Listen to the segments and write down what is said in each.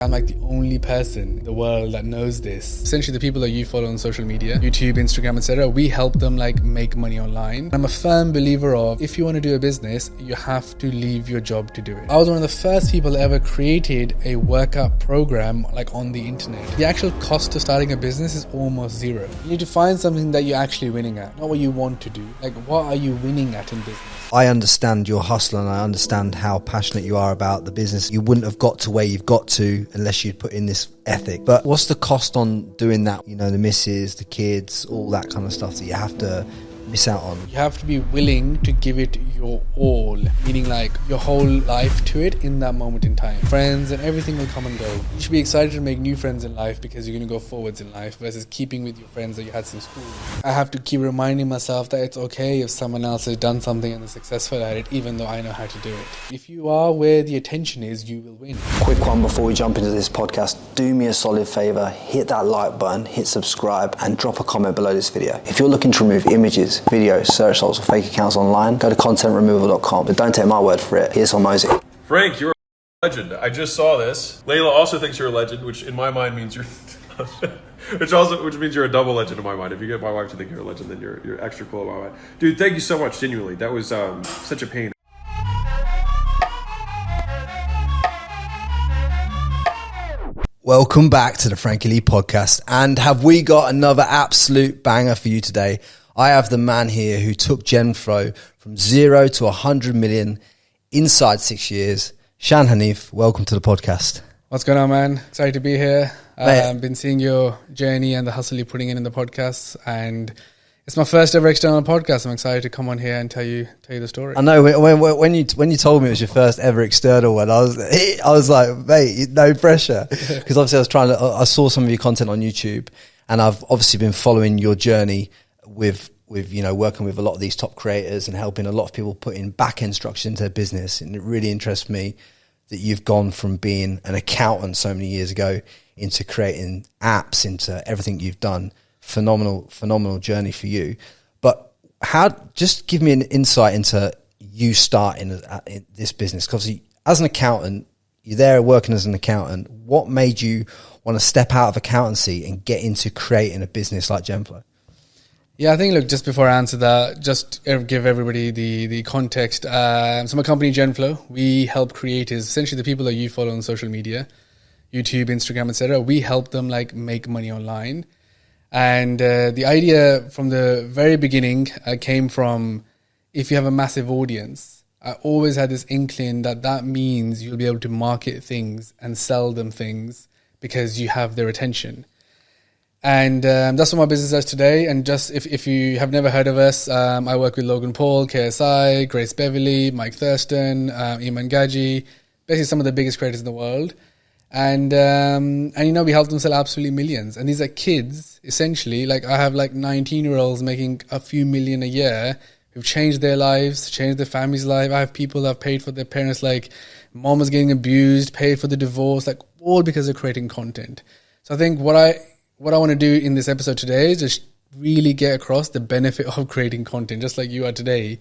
I'm like the only person in the world that knows this. Essentially, the people that you follow on social media, YouTube, Instagram, etc., we help them like make money online. I'm a firm believer of if you want to do a business, you have to leave your job to do it. I was one of the first people that ever created a workout program like on the internet. The actual cost of starting a business is almost zero. You need to find something that you're actually winning at, not what you want to do. Like, what are you winning at in business? I understand your hustle and I understand how passionate you are about the business. You wouldn't have got to where you've got to unless you'd put in this ethic. But what's the cost on doing that? You know, the missus, the kids, all that kind of stuff that you have to miss out on. You have to be willing to give it your all, meaning like your whole life to it in that moment in time. Friends and everything will come and go. You should be excited to make new friends in life because you're going to go forwards in life versus keeping with your friends that you had since school. I have to keep reminding myself that it's okay if someone else has done something and is successful at it, even though I know how to do it. If you are where the attention is, you will win. Quick one before we jump into this podcast. Do me a solid favor, hit that like button, hit subscribe and drop a comment below this video. If you're looking to remove images, videos, search results or fake accounts online, go to contentremoval.com, but don't take my word for it. Here's Hormozy. Frank, you're a legend. I just saw this. Layla also thinks you're a legend, which in my mind means you're which means you're a double legend in my mind. If you get my wife to think you're a legend, then you're extra cool in my mind. Dude, thank you so much, genuinely. That was such a pain. Welcome back to the Frankie Lee podcast. And have we got another absolute banger for you today? I have the man here who took Genflow from 0 to 100 million inside 6 years. Shan Hanif, welcome to the podcast. What's going on, man? Excited to be here. I've been seeing your journey and the hustle you're putting in the podcasts, and it's my first ever external podcast. I'm excited to come on here and tell you the story. I know when you told me it was your first ever external one, I was like, mate, no pressure, because obviously I saw some of your content on YouTube, and I've obviously been following your journey with you know, working with a lot of these top creators and helping a lot of people put in back end structure into their business. And it really interests me that you've gone from being an accountant so many years ago into creating apps, into everything you've done. Phenomenal journey for you. But just give me an insight into you starting in this business. Because as an accountant, you're there working as an accountant. What made you want to step out of accountancy and get into creating a business like Genflow? Yeah, I think, look, just before I answer that, just give everybody the context. So my company, Genflow, we help creators, essentially the people that you follow on social media, YouTube, Instagram, etc. We help them like make money online. And the idea from the very beginning came from, if you have a massive audience, I always had this inkling that means you'll be able to market things and sell them things because you have their attention. And that's what my business does today. And just if you have never heard of us, I work with Logan Paul, KSI, Grace Beverly, Mike Thurston, Iman Gaji, basically some of the biggest creators in the world. And you know, we help them sell absolutely millions. And these are kids, essentially. Like, I have like 19-year-olds making a few million a year who've changed their lives, changed their family's life. I have people that have paid for their parents, like mom was getting abused, paid for the divorce, like all because of creating content. So I think what I want to do in this episode today is just really get across the benefit of creating content, just like you are today,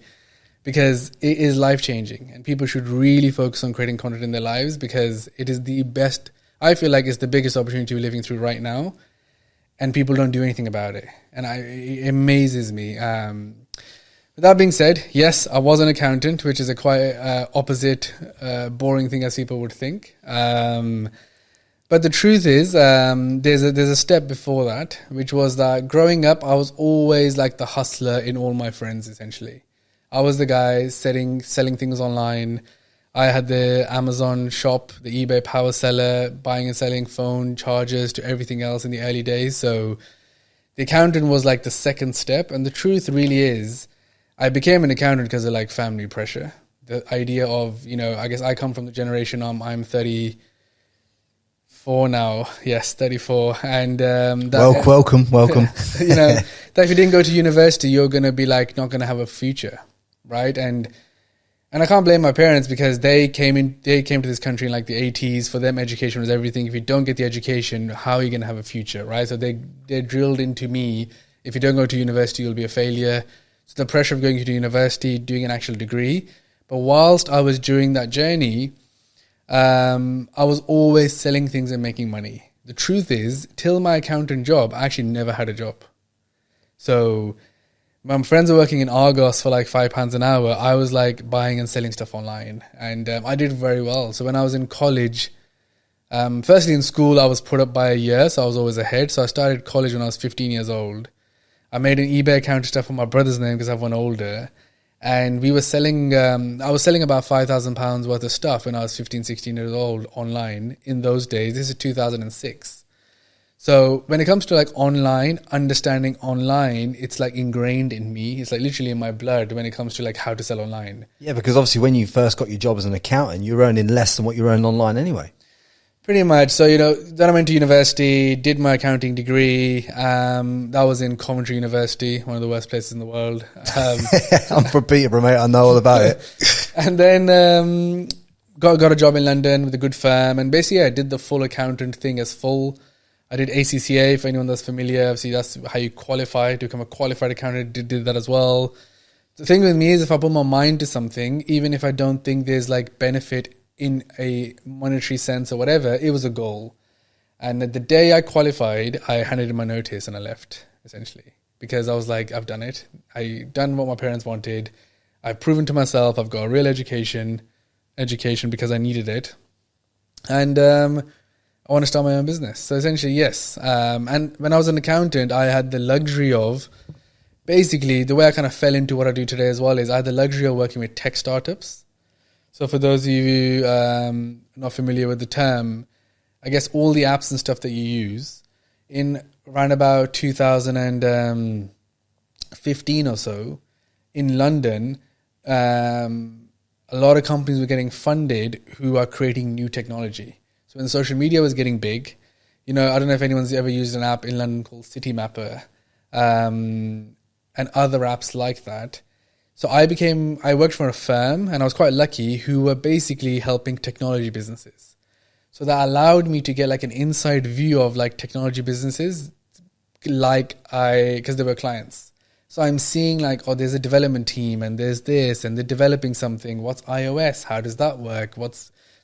because it is life-changing and people should really focus on creating content in their lives, because it is the best, I feel like it's the biggest opportunity we're living through right now, and people don't do anything about it. And it amazes me. With that being said, yes, I was an accountant, which is a quite opposite, boring thing as people would think. But the truth is, there's a step before that, which was that growing up, I was always like the hustler in all my friends, essentially. I was the guy selling things online. I had the Amazon shop, the eBay power seller, buying and selling phone chargers to everything else in the early days. So the accountant was like the second step. And the truth really is, I became an accountant because of like family pressure. The idea of, you know, I guess I come from the generation, I'm 34 now. Yes, 34. And welcome. You know, that if you didn't go to university, you're going to be like not going to have a future, right? And I can't blame my parents, because they came to this country in like the 80s. For them, education was everything. If you don't get the education, how are you going to have a future, right? So they drilled into me, if you don't go to university, you'll be a failure. So the pressure of going to university, doing an actual degree. But whilst I was during that journey, I was always selling things and making money. The truth is, till my accountant job, I actually never had a job. So my friends were working in Argos for like £5 an hour. I was like buying and selling stuff online, and I did very well. So when I was in college, firstly in school, I was put up by a year, so I was always ahead. So I started college when I was 15 years old. I made an eBay account stuff for my brother's name because I have one older. And we were selling, I was selling about £5,000 worth of stuff when I was 15, 16 years old online in those days. This is 2006. So when it comes to like online, understanding online, it's like ingrained in me. It's like literally in my blood when it comes to like how to sell online. Yeah, because obviously when you first got your job as an accountant, you were earning less than what you were earning online anyway. Pretty much. So, then I went to university, did my accounting degree. That was in Coventry University, one of the worst places in the world. I'm from Peterborough, mate. I know all about it. And then got a job in London with a good firm. And basically, I did the full accountant thing as full. I did ACCA, for anyone that's familiar. Obviously, that's how you qualify to become a qualified accountant. Did that as well. The thing with me is if I put my mind to something, even if I don't think there's like benefit in a monetary sense or whatever, it was a goal. And the day I qualified, I handed in my notice and I left, essentially. Because I was like, I've done it. I've done what my parents wanted. I've proven to myself I've got a real education because I needed it. And I want to start my own business. So essentially, yes. And when I was an accountant, I had the luxury of, basically, the way I kind of fell into what I do today as well is I had the luxury of working with tech startups. So for those of you not familiar with the term, I guess all the apps and stuff that you use, in around about 2015 or so, in London, a lot of companies were getting funded who are creating new technology. So when social media was getting big, I don't know if anyone's ever used an app in London called City Mapper, and other apps like that. So I worked for a firm, and I was quite lucky, who were basically helping technology businesses. So that allowed me to get like an inside view of like technology businesses, because they were clients. So I'm seeing like, there's a development team and there's this and they're developing something. What's iOS? How does that work? So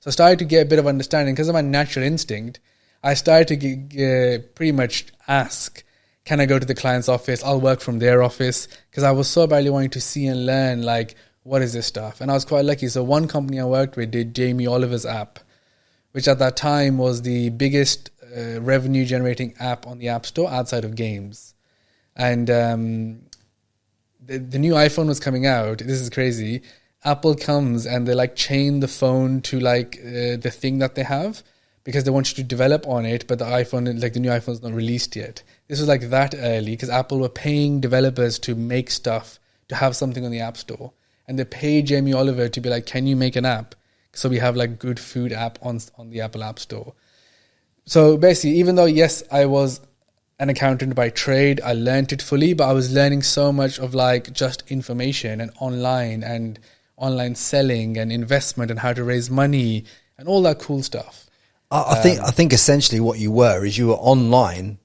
I started to get a bit of understanding because of my natural instinct. I started to pretty much ask, can I go to the client's office? I'll work from their office, because I was so badly wanting to see and learn, like, what is this stuff? And I was quite lucky. So one company I worked with did Jamie Oliver's app, which at that time was the biggest revenue generating app on the App Store outside of games. And the new iPhone was coming out. This is crazy. Apple comes and they like chain the phone to like the thing that they have, because they want you to develop on it, but the iPhone, like the new iPhone, is not released yet. This was like that early, because Apple were paying developers to make stuff, to have something on the App Store. And they paid Jamie Oliver to be like, can you make an app? So we have like good food app on the Apple App Store. So basically, even though, yes, I was an accountant by trade, I learned it fully, but I was learning so much of like just information and online selling and investment and how to raise money and all that cool stuff. I think essentially what you were is you were online,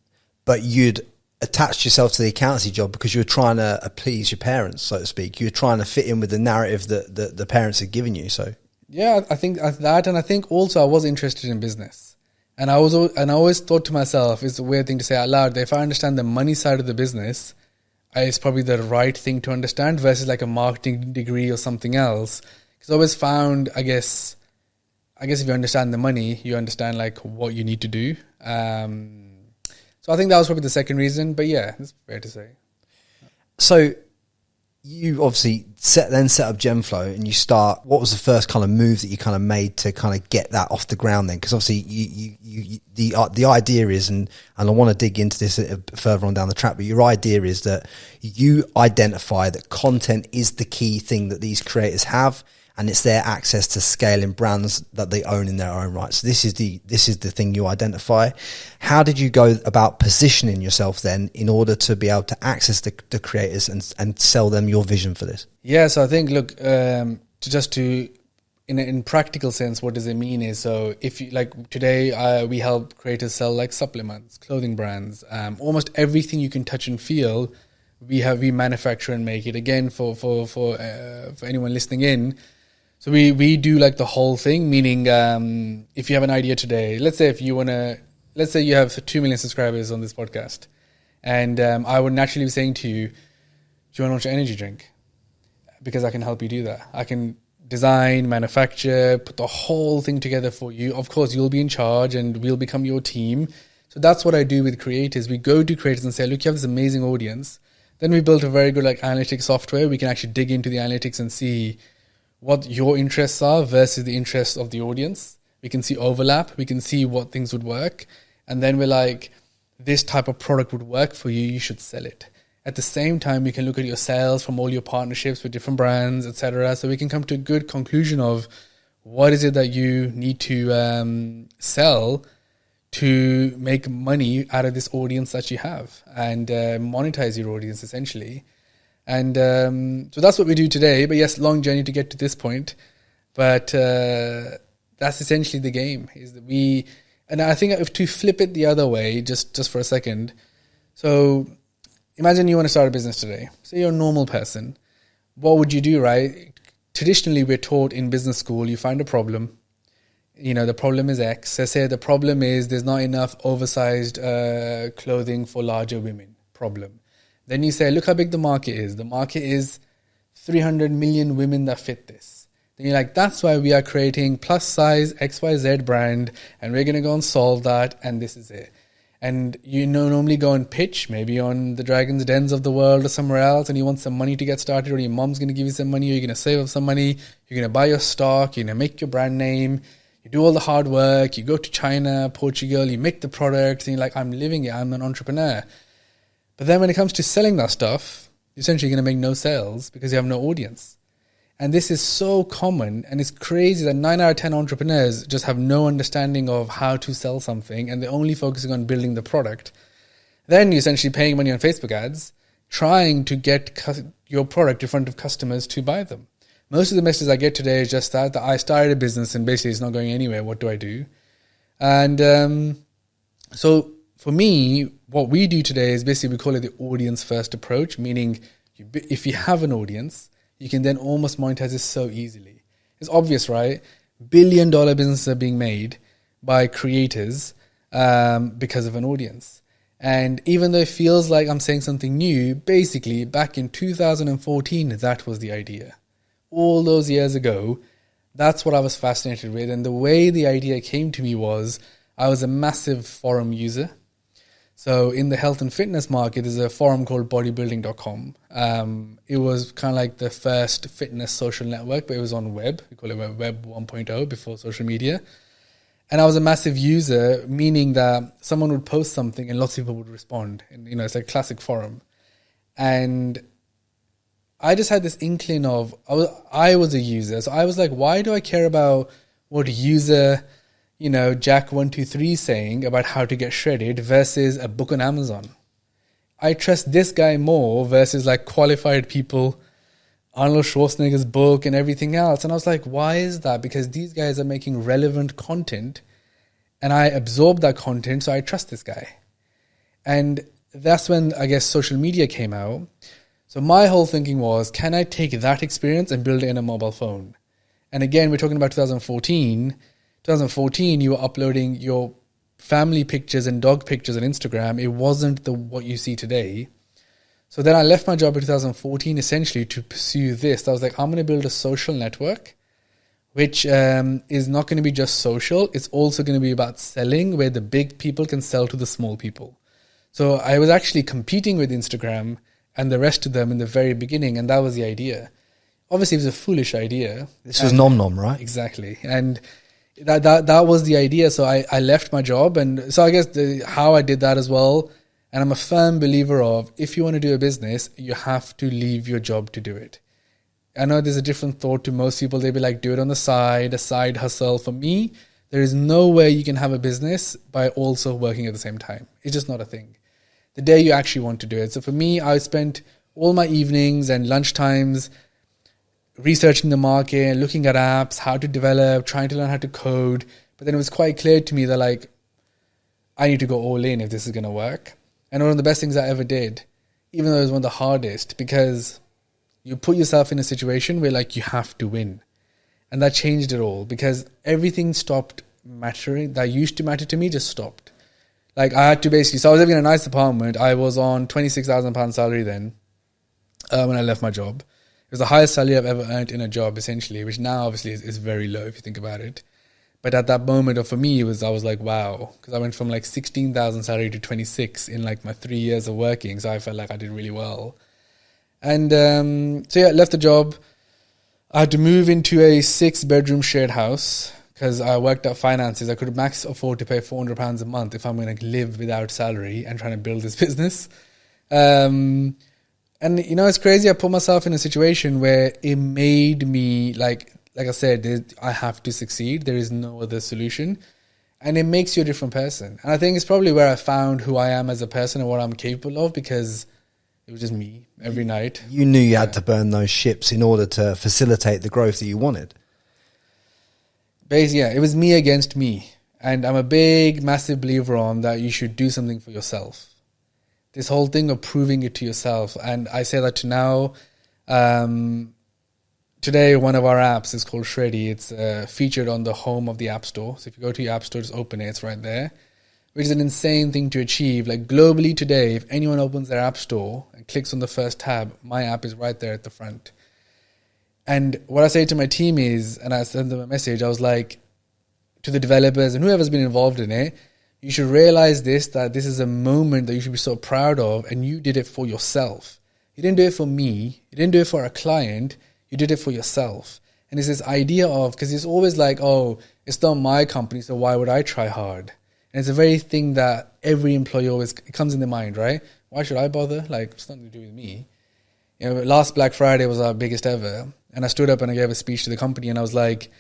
but you'd attached yourself to the accountancy job because you were trying to please your parents, so to speak. You were trying to fit in with the narrative that the parents had given you. So yeah, I think that, and I think also I was interested in business, and I always thought to myself, it's a weird thing to say out loud, that if I understand the money side of the business, it's probably the right thing to understand versus like a marketing degree or something else. Because I always found, I guess if you understand the money, you understand like what you need to do. So I think that was probably the second reason, but yeah, it's fair to say. So you obviously set up Genflow, and you start. What was the first kind of move that you kind of made to kind of get that off the ground then? Because obviously the idea is, and I want to dig into this further on down the track, but your idea is that you identify that content is the key thing that these creators have, and it's their access to scaling brands that they own in their own right. So this is the thing you identify. How did you go about positioning yourself then in order to be able to access the creators and sell them your vision for this? Yeah, so I think, look, in practical sense, what does it mean is, so if you like today, we help creators sell like supplements, clothing brands, almost everything you can touch and feel. We manufacture and make it. Again, for anyone listening in. So we do like the whole thing, meaning if you have an idea today, let's say you have 2 million subscribers on this podcast, and I would naturally be saying to you, do you want to launch an energy drink? Because I can help you do that. I can design, manufacture, put the whole thing together for you. Of course, you'll be in charge and we'll become your team. So that's what I do with creators. We go to creators and say, look, you have this amazing audience. Then we built a very good like analytics software. We can actually dig into the analytics and see what your interests are versus the interests of the audience. We can see overlap. We can see what things would work. And then we're like, this type of product would work for you. You should sell it. At the same time, we can look at your sales from all your partnerships with different brands, etc. So we can come to a good conclusion of what is it that you need to sell to make money out of this audience that you have and monetize your audience essentially. And so that's what we do today. But yes, long journey to get to this point. But that's essentially the game. Is that and I think if to flip it the other way, just for a second. So imagine you want to start a business today. Say you're a normal person. What would you do, right? Traditionally, we're taught in business school, you find a problem. The problem is X. So say the problem is there's not enough oversized clothing for larger women. Problem. Then you say, look how big the market is. The market is 300 million women that fit this. Then you're like, that's why we are creating plus size XYZ brand and we're going to go and solve that and this is it. And normally go and pitch maybe on the Dragon's Dens of the world or somewhere else and you want some money to get started or your mom's going to give you some money or you're going to save up some money, you're going to buy your stock, you're going to make your brand name, you do all the hard work, you go to China, Portugal, you make the product and you're like, I'm living it, I'm an entrepreneur. But then when it comes to selling that stuff, you're essentially going to make no sales because you have no audience. And this is so common and it's crazy that 9 out of 10 entrepreneurs just have no understanding of how to sell something and they're only focusing on building the product. Then you're essentially paying money on Facebook ads, trying to get your product in front of customers to buy them. Most of the messages I get today is just that I started a business and basically it's not going anywhere. What do I do? And so for me, what we do today is basically we call it the audience first approach, meaning if you have an audience, you can then almost monetize this so easily. It's obvious, right? $1 billion businesses are being made by creators because of an audience. And even though it feels like I'm saying something new, basically back in 2014, that was the idea. All those years ago, that's what I was fascinated with. And the way the idea came to me was I was a massive forum user. So in the health and fitness market, there's a forum called bodybuilding.com. It was kind of like the first fitness social network, but it was on web. We call it Web 1.0 before social media. And I was a massive user, meaning that someone would post something and lots of people would respond. And, it's like classic forum. And I just had this inkling of, I was a user. So I was like, why do I care about what user Jack123 saying about how to get shredded versus a book on Amazon? I trust this guy more versus like qualified people, Arnold Schwarzenegger's book and everything else. And I was like, why is that? Because these guys are making relevant content and I absorb that content, so I trust this guy. And that's when I guess social media came out. So my whole thinking was, can I take that experience and build it in a mobile phone? And again, we're talking about 2014. 2014, you were uploading your family pictures and dog pictures on Instagram. It wasn't what you see today. So then I left my job in 2014 essentially to pursue this. I was like, I'm going to build a social network, which is not going to be just social. It's also going to be about selling, where the big people can sell to the small people. So I was actually competing with Instagram and the rest of them in the very beginning, and that was the idea. Obviously, it was a foolish idea. This was Nom Nom, right? Exactly. And that was the idea. So I left my job. And so I guess how I did that as well, and I'm a firm believer of, if you want to do a business, you have to leave your job to do it. I know there's a different thought to most people. They'd be like, do it on the side, a side hustle. For me, there is no way you can have a business by also working at the same time. It's just not a thing. The day you actually want to do it. So for me, I spent all my evenings and lunchtimes researching the market, looking at apps, how to develop, trying to learn how to code. But then it was quite clear to me that like, I need to go all in if this is going to work. And one of the best things I ever did, even though it was one of the hardest, because you put yourself in a situation where like you have to win. And that changed it all because everything stopped mattering. That used to matter to me just stopped. Like I had to basically, so I was living in a nice apartment. I was on £26,000 salary then when I left my job. It was the highest salary I've ever earned in a job, essentially, which now obviously is very low if you think about it. But at that moment, for me, I was like, wow, because I went from like 16,000 salary to 26 in like my 3 years of working. So I felt like I did really well. And left the job. I had to move into a 6-bedroom shared house because I worked out finances. I could max afford to pay £400 a month if I'm going to live without salary and trying to build this business. And, it's crazy. I put myself in a situation where it made me, like I said, I have to succeed. There is no other solution. And it makes you a different person. And I think it's probably where I found who I am as a person and what I'm capable of, because it was just me every night. You knew you had to burn those ships in order to facilitate the growth that you wanted. Basically, it was me against me. And I'm a big, massive believer on that you should do something for yourself. This whole thing of proving it to yourself. And I say that to now. Today, one of our apps is called Shreddy. It's featured on the home of the App Store. So if you go to your App Store, just open it. It's right there, which is an insane thing to achieve. Like globally today, if anyone opens their App Store and clicks on the first tab, my app is right there at the front. And what I say to my team is, and I send them a message, I was like, to the developers and whoever's been involved in it, you should realize that this is a moment that you should be so proud of, and you did it for yourself. You didn't do it for me. You didn't do it for a client. You did it for yourself. And it's this idea of, because it's always like, oh, it's not my company, so why would I try hard? And it's a very thing that every employee always, it comes in their mind, right? Why should I bother? Like, it's nothing to do with me. Last Black Friday was our biggest ever. And I stood up and I gave a speech to the company and I was like,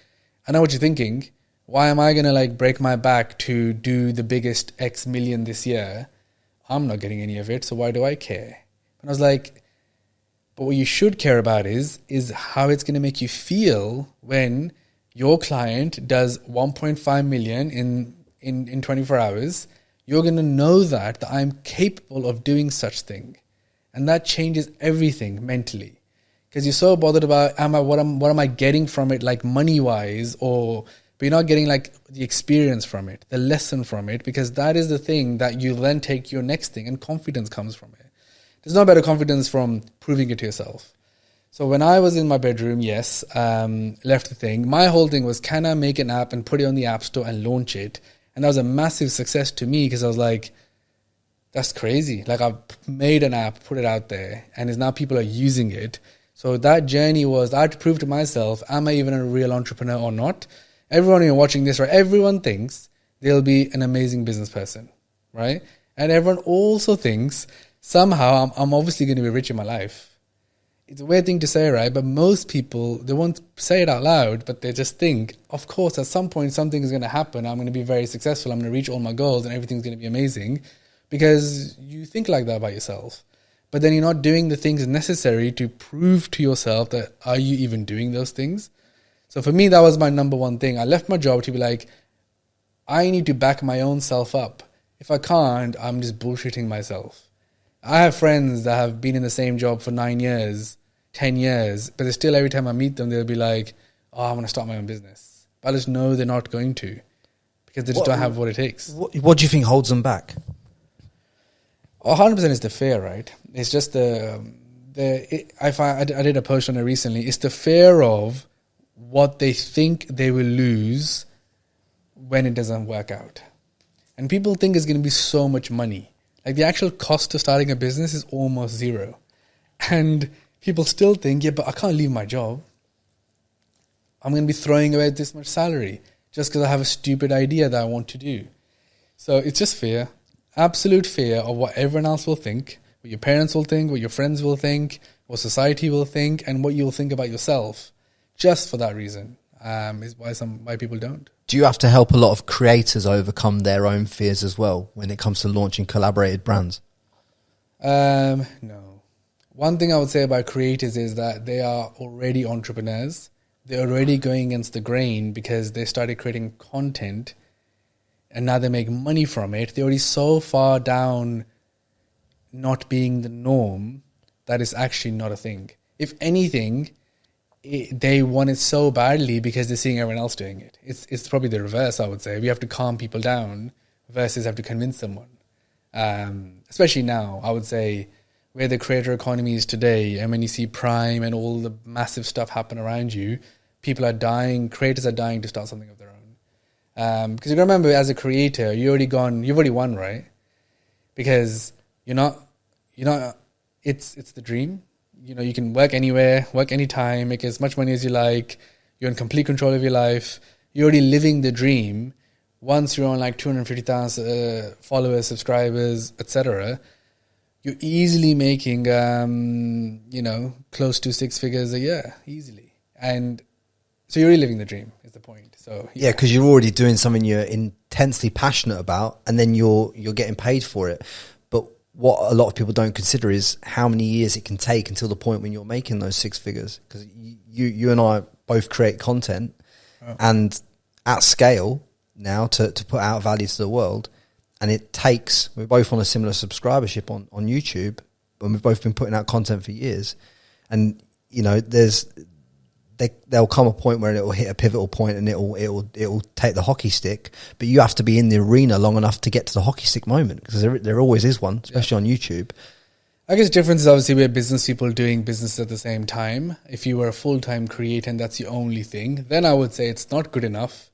I know what you're thinking. Why am I going to like break my back to do the biggest X million this year? I'm not getting any of it, so why do I care? And I was like, but what you should care about is how it's going to make you feel when your client does 1.5 million in 24 hours. You're going to know that I'm capable of doing such thing. And that changes everything mentally. Because you're so bothered about what am I getting from it, like money-wise, but you're not getting like the experience from it, the lesson from it, because that is the thing that you then take your next thing, and confidence comes from it. There's no better confidence from proving it to yourself. So when I was in my bedroom, left the thing. My whole thing was, can I make an app and put it on the App Store and launch it? And that was a massive success to me because I was like, that's crazy. Like I've made an app, put it out there, and now people are using it. So that journey was, I had to prove to myself, am I even a real entrepreneur or not? Everyone who's watching this, right? Everyone thinks they'll be an amazing business person, right? And everyone also thinks somehow I'm obviously going to be rich in my life. It's a weird thing to say, right? But most people, they won't say it out loud, but they just think, of course, at some point something is going to happen. I'm going to be very successful. I'm going to reach all my goals and everything's going to be amazing, because you think like that about yourself. But then you're not doing the things necessary to prove to yourself that, are you even doing those things? So for me, that was my number one thing. I left my job to be like, I need to back my own self up. If I can't, I'm just bullshitting myself. I have friends that have been in the same job for 9 years, 10 years, but they still, every time I meet them, they'll be like, oh, I want to start my own business. But I just know they're not going to, because they just don't have what it takes. What do you think holds them back? 100% is the fear, right? It's just I did a post on it recently. It's the fear of what they think they will lose when it doesn't work out. And people think it's going to be so much money. Like the actual cost of starting a business is almost zero. And people still think, yeah, but I can't leave my job. I'm going to be throwing away this much salary just because I have a stupid idea that I want to do. So it's just fear. Absolute fear of what everyone else will think, what your parents will think, what your friends will think, what society will think, and what you'll think about yourself. Just for that reason is why people don't. Do you have to help a lot of creators overcome their own fears as well when it comes to launching collaborated brands? No. One thing I would say about creators is that they are already entrepreneurs. They're already going against the grain because they started creating content and now they make money from it. They're already so far down not being the norm that it's actually not a thing. If anything, they want it so badly because they're seeing everyone else doing it. It's probably the reverse, I would say. We have to calm people down versus have to convince someone. Especially now, I would say, where the creator economy is today, and when you see Prime and all the massive stuff happen around you, people are dying, creators are dying to start something of their own. Because you remember, as a creator, you've already won, right? Because it's the dream. You know, you can work anywhere, work anytime, make as much money as you like. You're in complete control of your life. You're already living the dream. Once you're on like 250,000 followers, subscribers, etc., you're easily making, close to 6 figures a year, easily. And so you're really living the dream, is the point. So yeah, because you're already doing something you're intensely passionate about, and then you're getting paid for it. But what a lot of people don't consider is how many years it can take until the point when you're making those 6 figures. Because you and I both create content, and at scale now to put out value to the world. And it takes, we're both on a similar subscribership on YouTube, and we've both been putting out content for years. And, you know, there'll come a point where it will hit a pivotal point and it'll take the hockey stick, but you have to be in the arena long enough to get to the hockey stick moment, because there always is one, especially on YouTube. I guess the difference is obviously we're business people doing business at the same time. If you were a full-time creator and that's the only thing, then I would say it's not good enough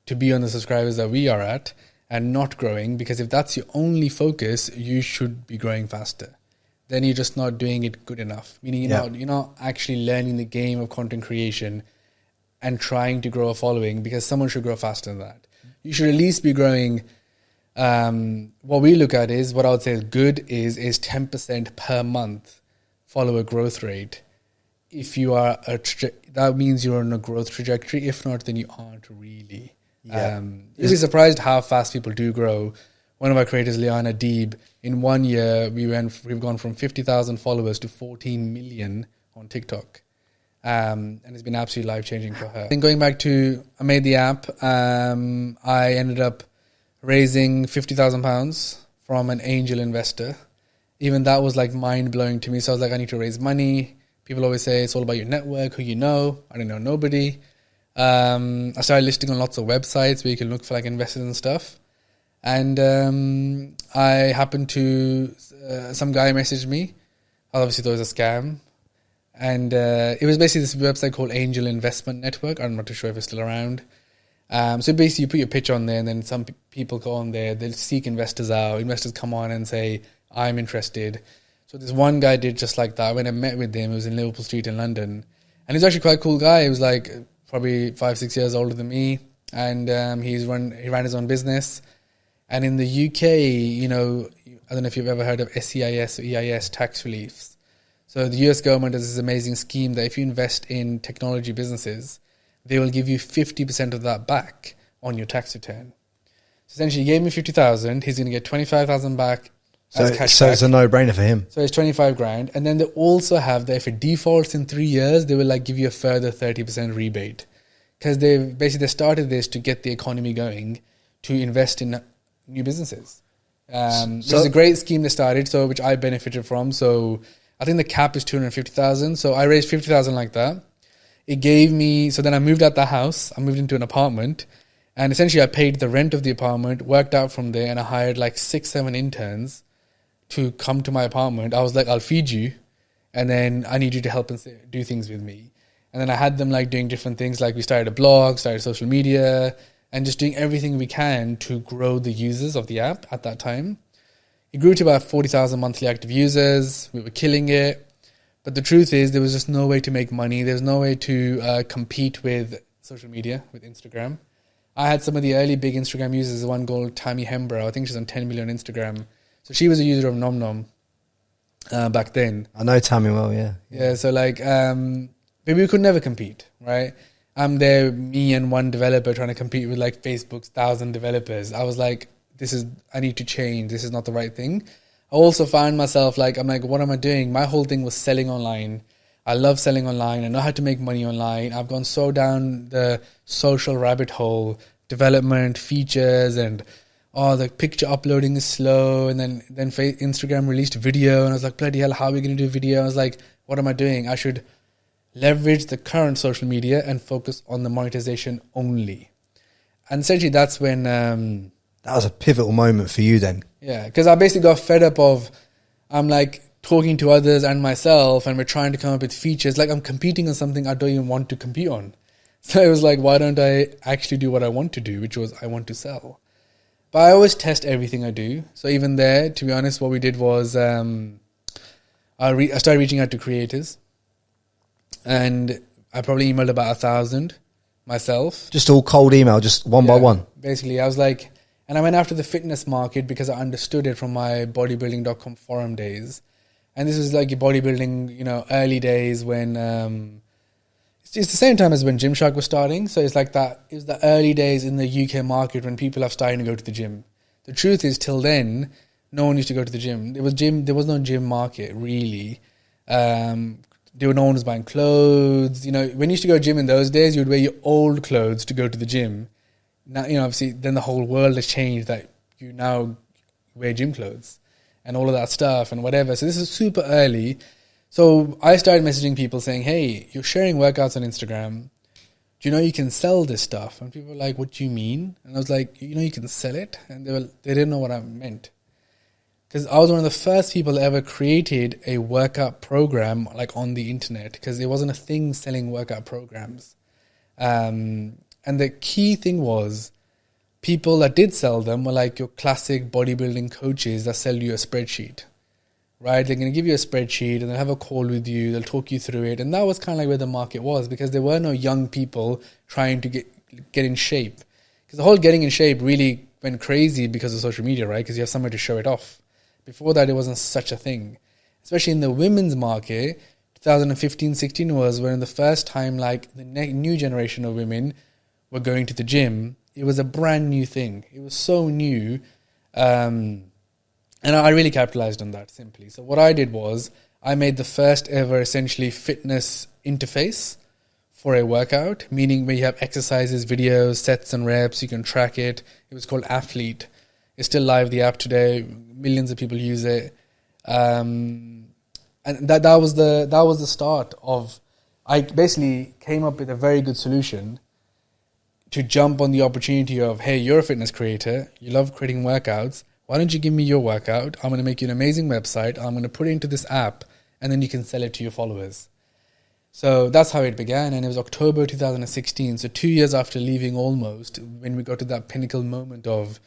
to be on the subscribers that we are at and not growing, because if that's your only focus, you should be growing faster. Then you're just not doing it good enough. Meaning you're not actually learning the game of content creation and trying to grow a following, because someone should grow faster than that. You should at least be growing. What we look at is, what I would say is good is 10% per month follower growth rate. If you are that means you're on a growth trajectory. If not, then you aren't really. Yeah. You'd be surprised how fast people do grow. One of our creators, Liana Deeb, in 1 year, we've gone from 50,000 followers to 14 million on TikTok. And it's been absolutely life-changing for her. And going back to, I made the app, I ended up raising £50,000 from an angel investor. Even that was like mind-blowing to me. So I was like, I need to raise money. People always say it's all about your network, who you know. I didn't know nobody. I started listing on lots of websites where you can look for like investors and stuff. And I happened to, some guy messaged me. I obviously thought it was a scam. And it was basically this website called Angel Investment Network. I'm not too sure if it's still around. So basically you put your pitch on there, and then some people go on there, they'll seek investors out. Investors come on and say, I'm interested. So this one guy did just like that. When I met with him, it was in Liverpool Street in London. And he's actually quite a cool guy. He was like probably 5-6 years older than me. And he ran his own business. And in the UK, you know, I don't know if you've ever heard of SEIS or EIS tax reliefs. So the US government has this amazing scheme that if you invest in technology businesses, they will give you 50% of that back on your tax return. So essentially, he gave me 50,000. He's going to get 25,000 back as cash So back. it's a no-brainer for him. So it's 25 grand. And then they also have that if it defaults in 3 years, they will like give you a further 30% rebate. Because they started this to get the economy going, to invest in new businesses. So it's a great scheme they started, so which I benefited from. So I think the cap is 250,000. So I raised 50,000 like that. It gave me, so then I moved out the house. I moved into an apartment, and essentially I paid the rent of the apartment, worked out from there, and I hired like 6-7 interns to come to my apartment. I was like, I'll feed you, and then I need you to help and do things with me. And then I had them like doing different things, like we started a blog, started social media, and just doing everything we can to grow the users of the app at that time. It grew to about 40,000 monthly active users. We were killing it. But the truth is, there was just no way to make money. There's no way to compete with social media, with Instagram. I had some of the early big Instagram users, one called Tammy Hembrow. I think she's on 10 million on Instagram. So she was a user of Nom Nom back then. I know Tammy well, yeah. Yeah, so like, but we could never compete, right? I'm there, me and one developer trying to compete with like Facebook's 1,000 developers. I was like, I need to change. This is not the right thing. I also found myself like, I'm like, what am I doing? My whole thing was selling online. I love selling online. I know how to make money online. I've gone so down the social rabbit hole, development, features, and the picture uploading is slow. And then Instagram released video, and I was like, bloody hell, how are we going to do video? I was like, what am I doing? I should leverage the current social media and focus on the monetization only. And essentially that's when... that was a pivotal moment for you then. Yeah, because I basically got fed up of, I'm like talking to others and myself, and we're trying to come up with features. Like I'm competing on something I don't even want to compete on. So it was like, why don't I actually do what I want to do, which was I want to sell. But I always test everything I do. So even there, to be honest, what we did was I started reaching out to creators, and I probably emailed about 1,000 myself. Just all cold email, just one by one. Basically, I was like, and I went after the fitness market because I understood it from my bodybuilding.com forum days. And this was like bodybuilding, early days when it's the same time as when Gymshark was starting. So it's like that. It was the early days in the UK market when people are starting to go to the gym. The truth is, till then, no one used to go to the gym. There was no gym market really. No one was buying clothes. When you used to go to gym in those days, you would wear your old clothes to go to the gym. Now, obviously, then the whole world has changed that you now wear gym clothes and all of that stuff and whatever. So this is super early. So I started messaging people saying, hey, you're sharing workouts on Instagram. Do you know you can sell this stuff? And people were like, what do you mean? And I was like, you can sell it? And they didn't know what I meant. Because I was one of the first people that ever created a workout program like on the internet, because there wasn't a thing selling workout programs. And the key thing was people that did sell them were like your classic bodybuilding coaches that sell you a spreadsheet. Right, they're going to give you a spreadsheet and they'll have a call with you. They'll talk you through it, and that was kind of like where the market was, because there were no young people trying to get in shape. Because the whole getting in shape really went crazy because of social media, right? Because you have somewhere to show it off. Before that, it wasn't such a thing. Especially in the women's market, 2015-16 was when the first time like the new generation of women were going to the gym. It was a brand new thing. It was so new. And I really capitalized on that simply. So what I did was I made the first ever essentially fitness interface for a workout, meaning where you have exercises, videos, sets and reps, you can track it. It was called Athlete. It's still live, the app today. Millions of people use it. And that was the start of, I basically came up with a very good solution to jump on the opportunity of, hey, you're a fitness creator, you love creating workouts, why don't you give me your workout? I'm going to make you an amazing website. I'm going to put it into this app, and then you can sell it to your followers. So that's how it began, and it was October 2016. So 2 years after leaving almost, when we got to that pinnacle moment of,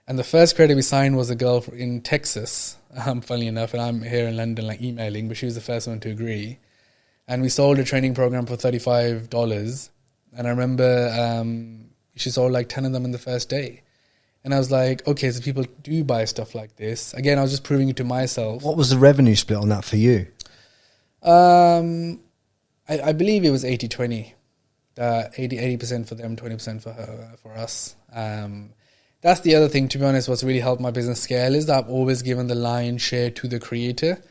and the first creator we signed was a girl in Texas, funnily enough, and I'm here in London like emailing, but she was the first one to agree. And we sold a training program for $35. And I remember she sold like 10 of them in the first day. And I was like, okay, so people do buy stuff like this. Again, I was just proving it to myself. What was the revenue split on that for you? I believe it was 80-20. 80% for them, 20% for us. That's the other thing, to be honest, what's really helped my business scale is that I've always given the lion's share to the creator,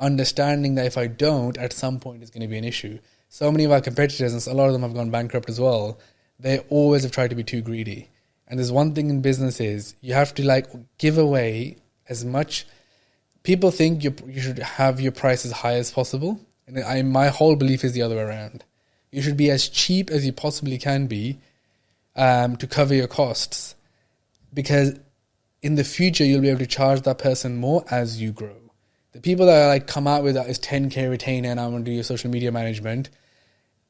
understanding that if I don't, at some point it's going to be an issue. So many of our competitors, and a lot of them have gone bankrupt as well, they always have tried to be too greedy. And there's one thing in business is you have to like give away as much. People think you should have your price as high as possible. And my whole belief is the other way around. You should be as cheap as you possibly can be to cover your costs. Because in the future, you'll be able to charge that person more as you grow. The people that like come out with that is 10K retainer and I'm going to do your social media management,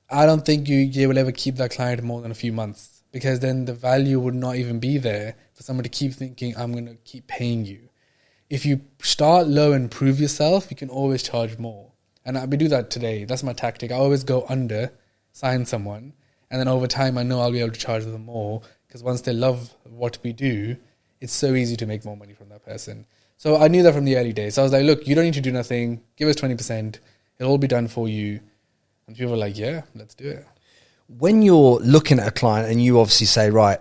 I don't think you will ever keep that client more than a few months. Because then the value would not even be there for someone to keep thinking, I'm going to keep paying you. If you start low and prove yourself, you can always charge more. And we do that today. That's my tactic. I always go under, sign someone, and then over time I know I'll be able to charge them more, because once they love what we do, it's so easy to make more money from that person. So I knew that from the early days. So I was like, look, you don't need to do nothing. Give us 20%. It'll all be done for you. And people were like, yeah, let's do it. When you're looking at a client and you obviously say, right,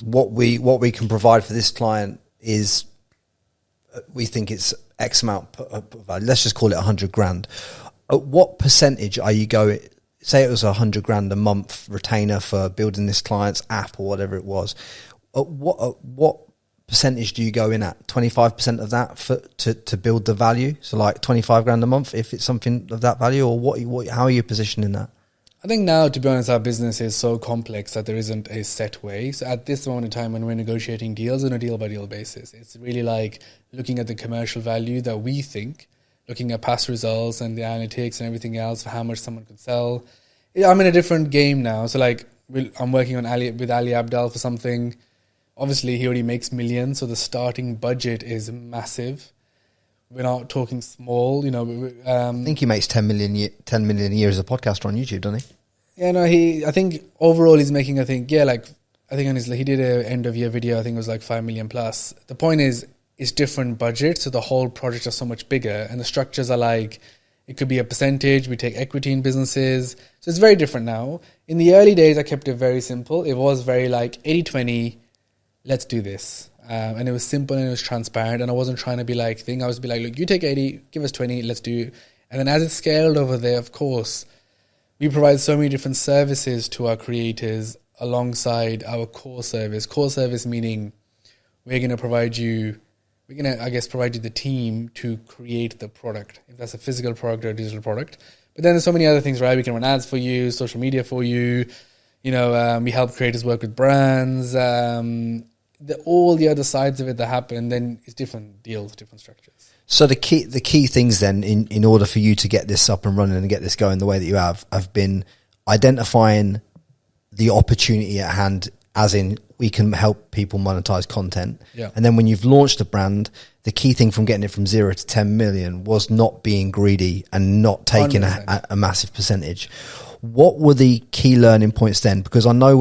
what we can provide for this client is, we think it's X amount, let's just call it 100 grand. At what percentage are you going, say it was 100 grand a month retainer for building this client's app or whatever it was. At what percentage do you go in at? 25% of that to build the value? So like 25 grand a month if it's something of that value, or what how are you positioning that? I think now, to be honest, our business is so complex that there isn't a set way. So at this moment in time, when we're negotiating deals on a deal-by-deal basis, it's really like looking at the commercial value that we think, looking at past results and the analytics and everything else for how much someone could sell. I'm in a different game now. So like I'm working on with Ali Abdal for something. Obviously, he already makes millions, so the starting budget is massive. We're not talking small, I think he makes 10 million a year as a podcaster on YouTube, doesn't he? Yeah, no, I think overall he's making, he did a end of year video, I think it was like 5 million plus. The point is, it's different budget, so the whole project is so much bigger, and the structures are like, it could be a percentage, we take equity in businesses, so it's very different now. In the early days, I kept it very simple. It was very like 80-20, let's do this. And it was simple and it was transparent, and I wasn't trying to be like I was be like, look, you take 80, give us 20, let's do. And then as it scaled over there, of course, we provide so many different services to our creators alongside our core service. Core service meaning we're going to provide you the team to create the product, if that's a physical product or a digital product. But then there's so many other things, right? We can run ads for you, social media for you. We help creators work with brands. All the other sides of it that happen, then it's different deals, different structures. So the key things then in order for you to get this up and running and get this going the way that you have been identifying the opportunity at hand, as in we can help people monetize content. Yeah. And then when you've launched a brand, the key thing from getting it from 0 to 10 million was not being greedy and not taking a massive percentage. What were the key learning points then? Because I know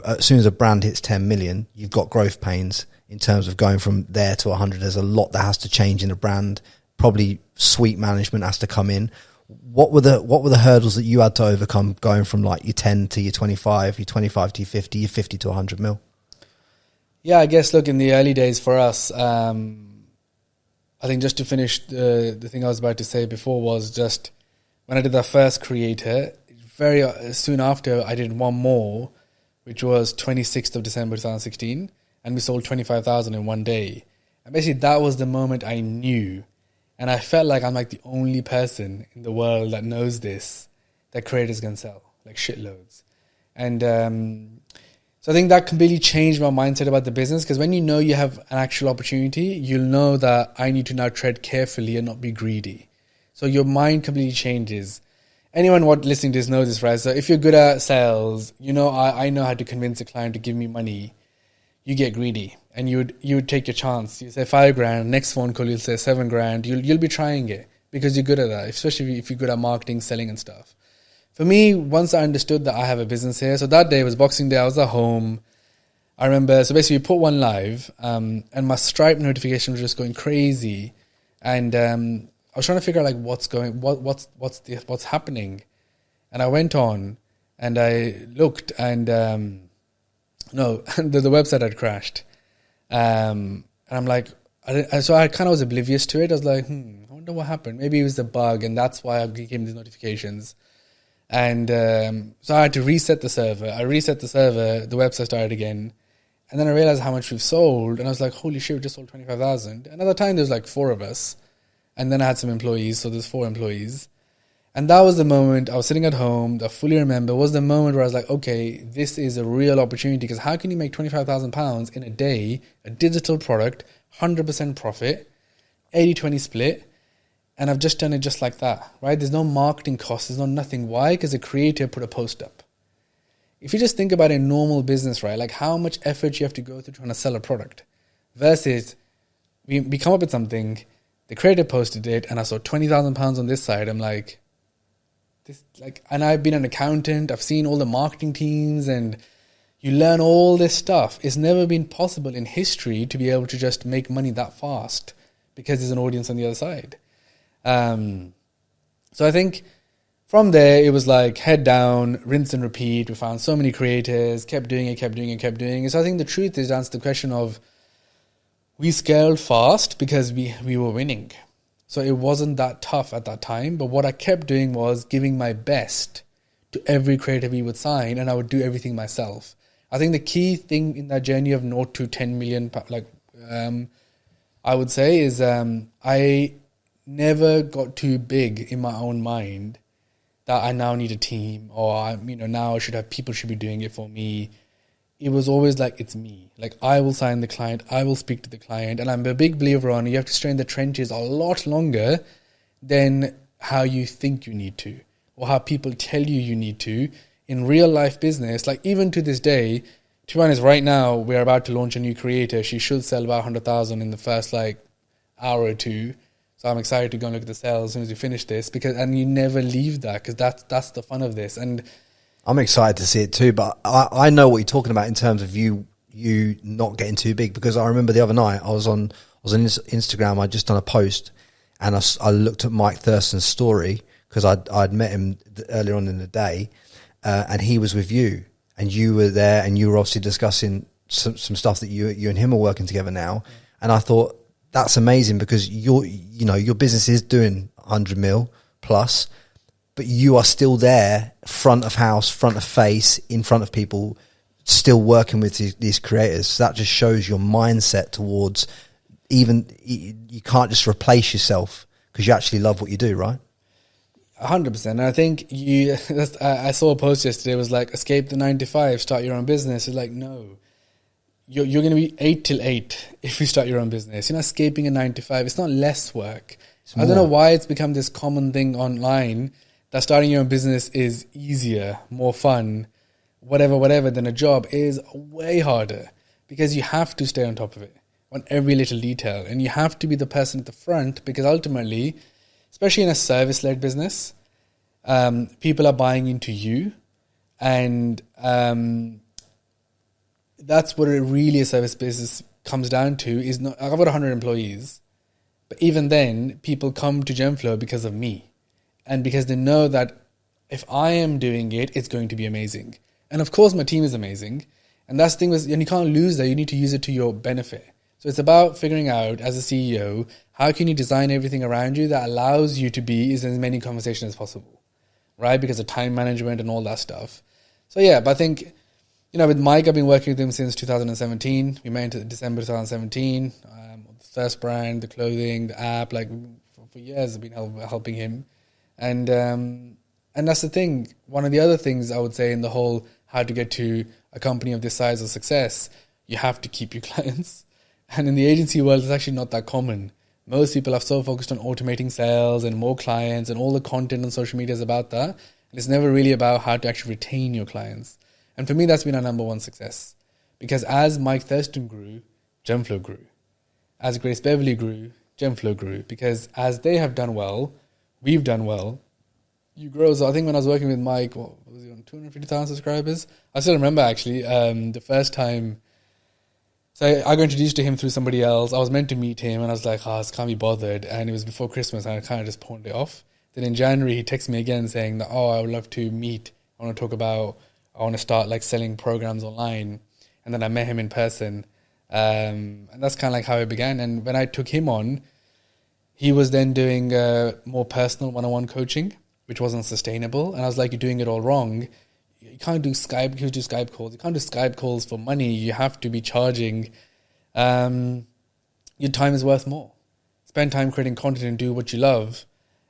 as soon as a brand hits 10 million, you've got growth pains in terms of going from there to 100. There's a lot that has to change in a brand. Probably suite management has to come in. What were the hurdles that you had to overcome going from like your 10 to your 25, your 25 to your 50, your 50 to 100 mil? Yeah, I guess, look, in the early days for us, I think just to finish the thing I was about to say before was just when I did that first creator, very soon after I did one more, which was 26th of December 2016, and we sold 25,000 in one day. And basically that was the moment I knew, and I felt like I'm like the only person in the world that knows this, that creators can sell, like shitloads. And so I think that completely changed my mindset about the business, because when you know you have an actual opportunity, you'll know that I need to now tread carefully and not be greedy. So your mind completely changes. Anyone listening to this knows this, right? So if you're good at sales, I know how to convince a client to give me money. You get greedy, and you would take your chance. You say 5 grand, next phone call you'll say 7 grand. You'll be trying it because you're good at that, especially if you're good at marketing, selling and stuff. For me, once I understood that I have a business here, so that day was Boxing Day, I was at home. I remember, so basically we put one live, and my Stripe notification was just going crazy, and I was trying to figure out like what's happening, and I went on and I looked, and the website had crashed, and I'm like, so I kind of was oblivious to it. I was like, I wonder what happened. Maybe it was a bug, and that's why I became these notifications. And so I had to reset the server. I reset the server, the website started again, and then I realized how much we've sold, and I was like, holy shit, we just sold 25,000. And at the time there was like 4 of us. And then I had some employees, so there's 4 employees. And that was the moment I was sitting at home, I fully remember, was the moment where I was like, okay, this is a real opportunity, because how can you make £25,000 in a day, a digital product, 100% profit, 80-20 split, and I've just done it just like that, right? There's no marketing costs, there's no nothing. Why? Because a creator put a post up. If you just think about a normal business, right, like how much effort you have to go through trying to sell a product versus we come up with something, the creator posted it, and I saw £20,000 on this side. I'm like, and I've been an accountant. I've seen all the marketing teams, and you learn all this stuff. It's never been possible in history to be able to just make money that fast because there's an audience on the other side. So I think from there, it was like head down, rinse and repeat. We found so many creators, kept doing it. So I think the truth is, to answer the question of, we scaled fast because we were winning. So it wasn't that tough at that time. But what I kept doing was giving my best to every creator we would sign, and I would do everything myself. I think the key thing in that journey of 0 to 10 million I would say is I never got too big in my own mind that I now need a team, or now people should be doing it for me. It was always like, it's me. Like, I will sign the client, I will speak to the client, and I'm a big believer on you have to stay in the trenches a lot longer than how you think you need to, or how people tell you need to. In real life business, like even to this day, to be honest, right now we're about to launch a new creator. She should sell about 100,000 in the first hour or two. So I'm excited to go and look at the sales as soon as we finish this, and you never leave that, because that's the fun of this. And I'm excited to see it too, but I know what you're talking about in terms of you not getting too big, because I remember the other night I was on Instagram. I'd just done a post, and I looked at Mike Thurston's story, because I'd met him earlier on in the day, and he was with you, and you were there, and you were obviously discussing some stuff that you and him are working together now. And I thought, that's amazing, because your business is doing 100 mil plus, but you are still there, front of house, front of face, in front of people, still working with these creators. So that just shows your mindset towards, even you can't just replace yourself, because you actually love what you do, right? 100%. And I think I saw a post yesterday. It was like, escape the 9 to 5, start your own business. It's like, no. You're going to be 8 till 8 if you start your own business. You're not escaping a 9 to 5. It's not less work. I don't know why it's become this common thing online that starting your own business is easier, more fun, whatever than a job. Is way harder, because you have to stay on top of it on every little detail, and you have to be the person at the front, because ultimately, especially in a service-led business, people are buying into you, and that's what it really a service business comes down to. Is not, I've got 100 employees, but even then, people come to Genflow because of me, and because they know that if I am doing it, it's going to be amazing. And of course, my team is amazing, and that's the thing. And you can't lose that. You need to use it to your benefit. So it's about figuring out, as a CEO, how can you design everything around you that allows you to be in as many conversations as possible, right? Because of time management and all that stuff. So yeah, but I think, with Mike, I've been working with him since 2017. We met in December 2017. The first brand, the clothing, the app, for years I've been helping him. And that's the thing. One of the other things I would say in the whole how to get to a company of this size of success, you have to keep your clients. And in the agency world, it's actually not that common. Most people are so focused on automating sales and more clients, and all the content on social media is about that. And it's never really about how to actually retain your clients. And for me, that's been our number one success. Because as Mike Thurston grew, Genflow grew. As Grace Beverly grew, Genflow grew. Because as they have done well, we've done well. You grow. So I think when I was working with Mike, what was he on, 250,000 subscribers? I still remember actually the first time. So I got introduced to him through somebody else. I was meant to meet him, and I was like, I can't be bothered. And it was before Christmas, and I kind of just pawned it off. Then in January, he texted me again saying that, I would love to meet. I want to talk about, I want to start selling programs online. And then I met him in person. And that's kind of how it began. And when I took him on, he was then doing more personal one-on-one coaching, which wasn't sustainable. And I was like, you're doing it all wrong. You can't do Skype. You do Skype calls. You can't do Skype calls for money. You have to be charging. Your time is worth more. Spend time creating content and do what you love.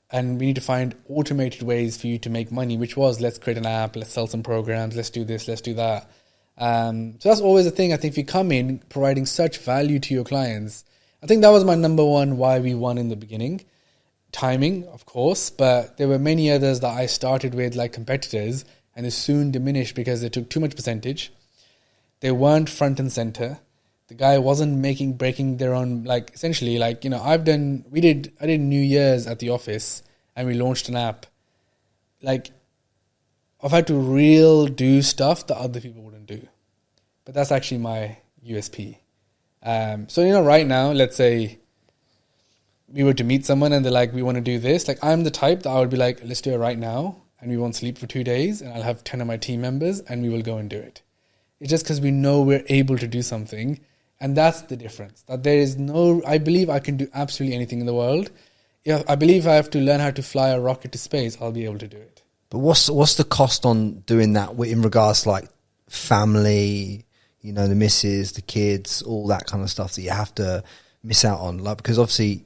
And we need to find automated ways for you to make money, which was, let's create an app, let's sell some programs, let's do this, let's do that. So that's always a thing. I think if you come in providing such value to your clients, I think that was my number one why we won in the beginning. Timing, of course, but there were many others that I started with, like competitors, and they soon diminished because they took too much percentage. They weren't front and center. The guy wasn't breaking their own, essentially, I did New Year's at the office, and we launched an app. I've had to do stuff that other people wouldn't do. But that's actually my USP. So, right now, let's say we were to meet someone and they're like, we want to do this. I'm the type that I would be like, let's do it right now. And we won't sleep for 2 days, and I'll have 10 of my team members, and we will go and do it. It's just because we know we're able to do something, and that's the difference. That there is I believe I can do absolutely anything in the world. I believe I have to learn how to fly a rocket to space, I'll be able to do it. But what's the cost on doing that in regards to family, you know, the missus, the kids, all that kind of stuff that you have to miss out on? Like, because obviously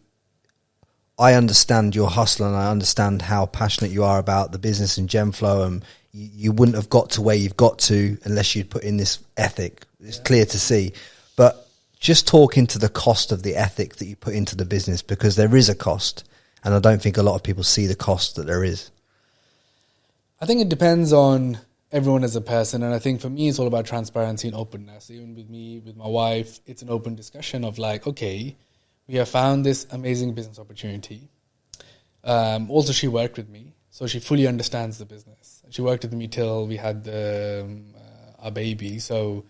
I understand your hustle and I understand how passionate you are about the business and Genflow, and you wouldn't have got to where you've got to unless you'd put in this ethic. It's clear to see. But just talking to the cost of the ethic that you put into the business, because there is a cost, and I don't think a lot of people see the cost that there is. I think it depends on everyone as a person, and I think for me it's all about transparency and openness. Even with me, with my wife, it's an open discussion of like, okay, we have found this amazing business opportunity. Also, she worked with me, so she fully understands the business. She worked with me till we had our baby, so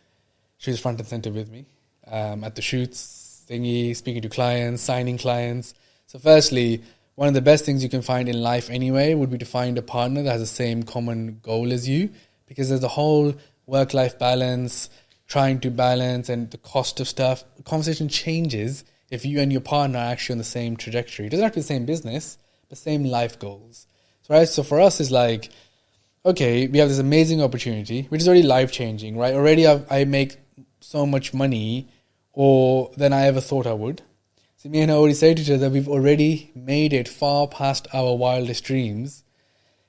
she was front and center with me at the shoots, thingy, speaking to clients, signing clients. So firstly, one of the best things you can find in life anyway would be to find a partner that has the same common goal as you, because there's a whole work-life balance, trying to balance, and the cost of stuff. The conversation changes if you and your partner are actually on the same trajectory. It doesn't have to be the same business, but same life goals. Right? So for us, it's like, okay, we have this amazing opportunity, which is already life-changing, right? Already I make so much money or than I ever thought I would. So me and her already say to each other, we've already made it far past our wildest dreams,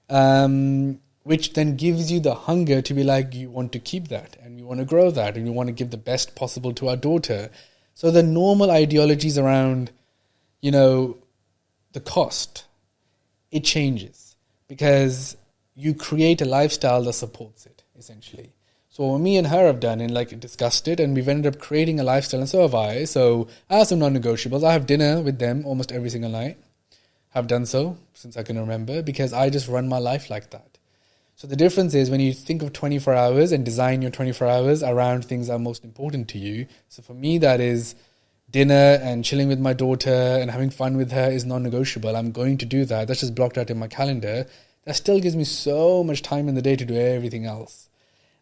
which then gives you the hunger to be like, you want to keep that, and you want to grow that, and you want to give the best possible to our daughter. So the normal ideologies around, you know, the cost, it changes because you create a lifestyle that supports it, essentially. So what me and her have done and like discussed it, and we've ended up creating a lifestyle, and so have I. So I have some non-negotiables. I have dinner with them almost every single night. I've done so since I can remember, because I just run my life like that. So the difference is when you think of 24 hours and design your 24 hours around things that are most important to you. So for me, that is dinner and chilling with my daughter and having fun with her is non-negotiable. I'm going to do that. That's just blocked out in my calendar. That still gives me so much time in the day to do everything else.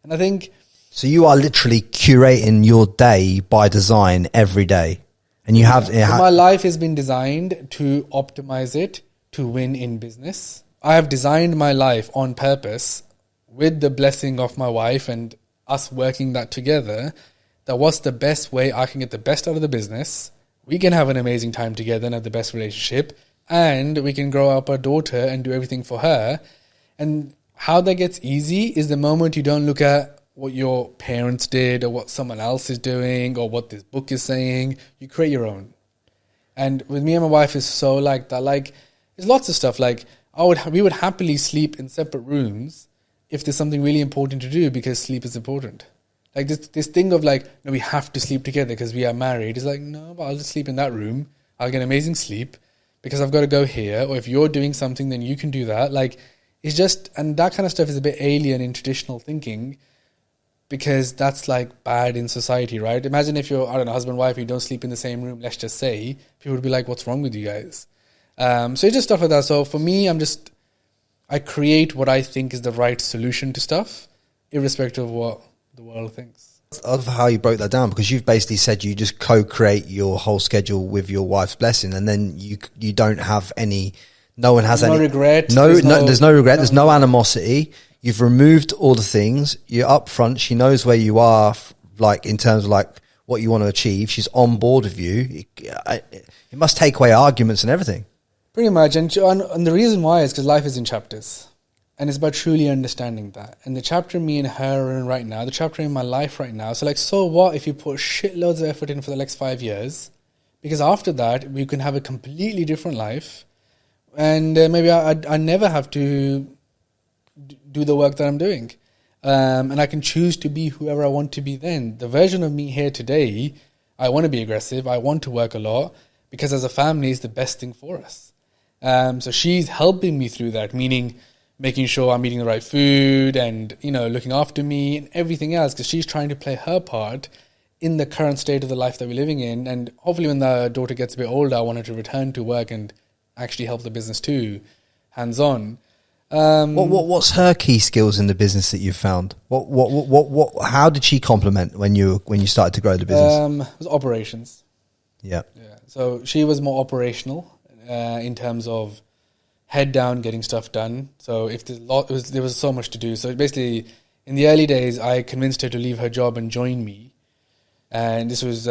And I think... So you are literally curating your day by design every day. And you have... So my life has been designed to optimize it to win in business. I have designed my life on purpose with the blessing of my wife and us working that together, that what's the best way I can get the best out of the business. We can have an amazing time together and have the best relationship, and we can grow up our daughter and do everything for her. And how that gets easy is the moment you don't look at what your parents did or what someone else is doing or what this book is saying. You create your own. And with me and my wife is so like that. Like, there's lots of stuff. Like, we would happily sleep in separate rooms if there's something really important to do, because sleep is important. Like this thing of like, no, we have to sleep together because we are married. It's like, no, but I'll just sleep in that room. I'll get amazing sleep because I've got to go here. Or if you're doing something, then you can do that. Like, it's just, and that kind of stuff is a bit alien in traditional thinking, because that's like bad in society, right? Imagine if you're, I don't know, husband, wife, you don't sleep in the same room, let's just say, people would be like, what's wrong with you guys? So it's just stuff like that. So for me, I create what I think is the right solution to stuff, irrespective of what the world thinks. I love how you broke that down, because you've basically said you just co-create your whole schedule with your wife's blessing, and then you don't have any, no one has any regret. There's no regret. There's no animosity. You've removed all the things. You're upfront. She knows where you are, like in terms of like what you want to achieve. She's on board with you. It must take away arguments and everything. Pretty much. And the reason why is because life is in chapters. And it's about truly understanding that. And the chapter me and her are in right now, the chapter in my life right now. So like, so what if you put shitloads of effort in for the next 5 years? Because after that, we can have a completely different life. And maybe I never have to do the work that I'm doing. And I can choose to be whoever I want to be then. The version of me here today, I want to be aggressive. I want to work a lot, because as a family, it's the best thing for us. So she's helping me through that, meaning making sure I'm eating the right food and, you know, looking after me and everything else, because she's trying to play her part in the current state of the life that we're living in. And hopefully when the daughter gets a bit older, I want her to return to work and actually help the business too, hands-on. What's her key skills in the business that you've found? How did she complement when you started to grow the business? It was operations. Yeah. So she was more operational in terms of head down, getting stuff done. So if there was so much to do. So basically, In the early days, I convinced her to leave her job and join me. And this was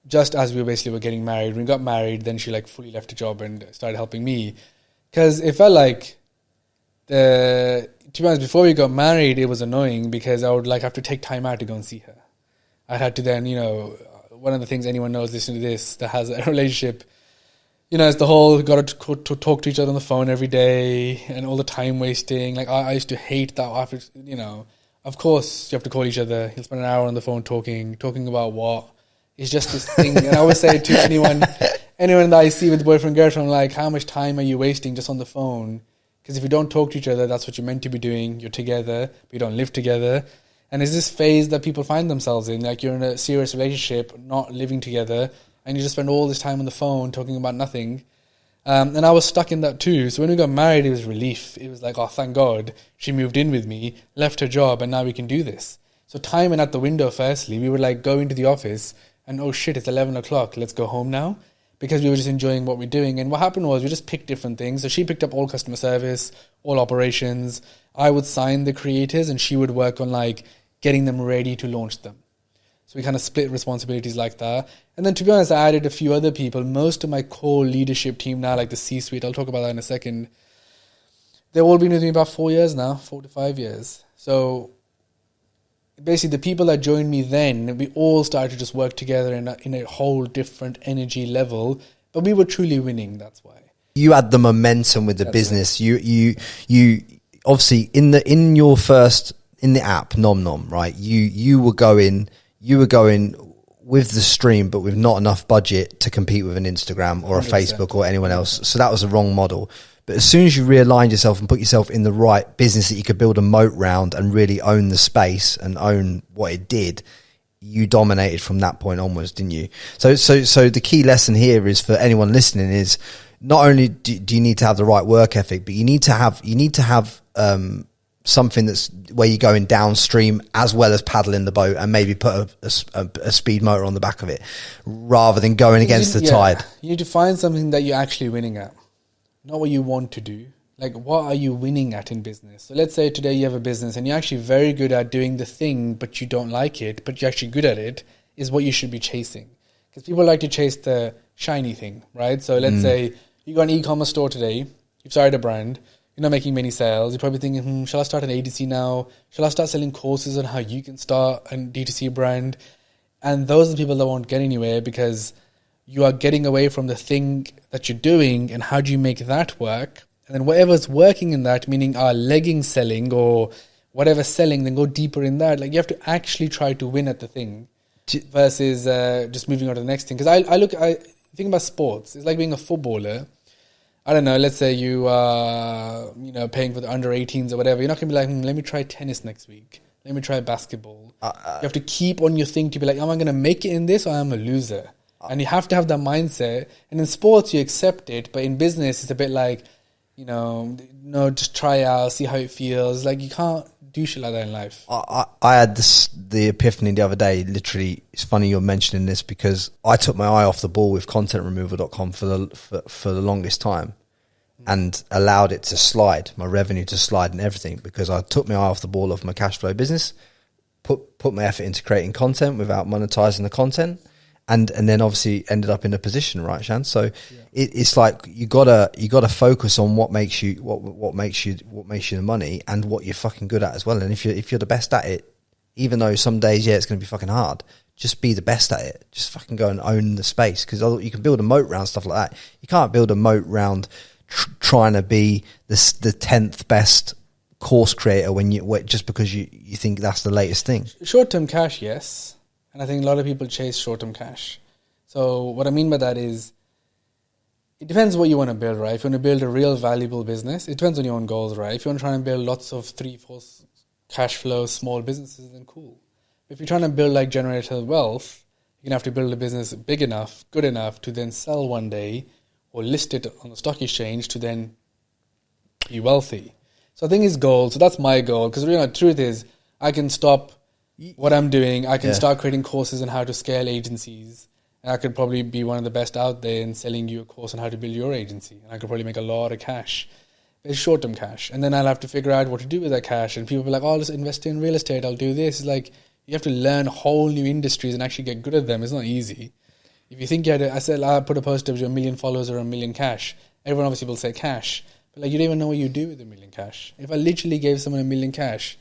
just as we were getting married. When we got married, then she like fully left her job and started helping me. Because it felt like, to be honest, before we got married, it was annoying because I would like have to take time out to go and see her. I had to then, one of the things anyone knows listening to this that has a relationship, it's the whole got to talk to each other on the phone every day and all the time wasting. Like I used to hate that. After, of course you have to call each other. You'll spend an hour on the phone talking about what. It's just this thing. And I always say to anyone that I see with boyfriend, girlfriend, I'm like, how much time are you wasting just on the phone? Because if you don't talk to each other, that's what you're meant to be doing. You're together, but you don't live together. And it's this phase that people find themselves in. Like you're in a serious relationship, not living together, and you just spend all this time on the phone talking about nothing. And I was stuck in that too. So when we got married, it was relief. It was like, oh, thank God. She moved in with me, left her job, and now we can do this. So time went out the window, firstly. We would like go into the office and, oh shit, it's 11 o'clock. Let's go home now. Because we were just enjoying what we're doing. And what happened was we just picked different things. So she picked up all customer service, all operations. I would sign the creators and she would work on like getting them ready to launch them. So we kind of split responsibilities like that. And then to be honest, I added a few other people. Most of my core leadership team now, like the C-suite, I'll talk about that in a second. They've all been with me about 4 years now, 4 to 5 years. So basically the people that joined me then, we all started to just work together in a whole different energy level. But we were truly winning, that's why. You had the momentum with the business. Right. You obviously in the app, Nom Nom, right? You were going with the stream, but with not enough budget to compete with an Instagram or a 100%. Facebook or anyone else. So that was the wrong model. But as soon as you realigned yourself and put yourself in the right business that you could build a moat round and really own the space and own what it did, you dominated from that point onwards, didn't you? So the key lesson here is for anyone listening is not only do you need to have the right work ethic, but you need to have something that's where you're going downstream as well as paddling the boat and maybe put a speed motor on the back of it rather than going against the tide. You need to find something that you're actually winning at, not what you want to do. Like, what are you winning at in business? So let's say today you have a business and you're actually very good at doing the thing, but you don't like it, but you're actually good at it, is what you should be chasing. Because people like to chase the shiny thing, right? So let's say you got an e-commerce store today, you've started a brand, you're not making many sales. You're probably thinking, shall I start an agency now? Shall I start selling courses on how you can start a D2C brand? And those are the people that won't get anywhere because you are getting away from the thing that you're doing and how do you make that work? And then whatever's working in that, meaning our legging selling or whatever selling, then go deeper in that. Like you have to actually try to win at the thing versus just moving on to the next thing. Because I think about sports. It's like being a footballer. I don't know, let's say you are, paying for the under 18s or whatever. You're not going to be like, let me try tennis next week. Let me try basketball. You have to keep on your thing to be like, am I going to make it in this or am I a loser? And you have to have that mindset. And in sports, you accept it. But in business, it's a bit like, just try out, see how it feels. Like you can't do shit like that in life. I had the epiphany the other day. Literally, it's funny you're mentioning this because I took my eye off the ball with contentremoval.com for the longest time and allowed it to slide, my revenue to slide and everything because I took my eye off the ball of my cash flow business, put my effort into creating content without monetizing the content. And then obviously ended up in a position, right, Shan? So it's like you gotta focus on what makes you the money and what you're fucking good at as well. And if you're the best at it, even though some days it's going to be fucking hard, just be the best at it. Just fucking go and own the space because you can build a moat round stuff like that. You can't build a moat round trying to be the 10th best course creator just because you think that's the latest thing. Short-term cash, yes. And I think a lot of people chase short-term cash. So what I mean by that is, it depends what you want to build, right? If you want to build a real valuable business, it depends on your own goals, right? If you want to try and build lots of 3-4 cash flow small businesses, then cool. If you're trying to build like generational wealth, you're going to have to build a business big enough, good enough to then sell one day or list it on the stock exchange to then be wealthy. So I think it's goal. So that's my goal. Because the truth is, I can stop what I'm doing. I can start creating courses on how to scale agencies. And I could probably be one of the best out there in selling you a course on how to build your agency. And I could probably make a lot of cash. It's short-term cash. And then I'll have to figure out what to do with that cash. And people will be like, oh, I'll just invest in real estate. I'll do this. It's like, you have to learn whole new industries and actually get good at them. It's not easy. If you think you had I said, I put a post of 1 million followers or 1 million cash. Everyone obviously will say cash. But like, you don't even know what you do with 1 million cash. If I literally gave someone 1 million cash,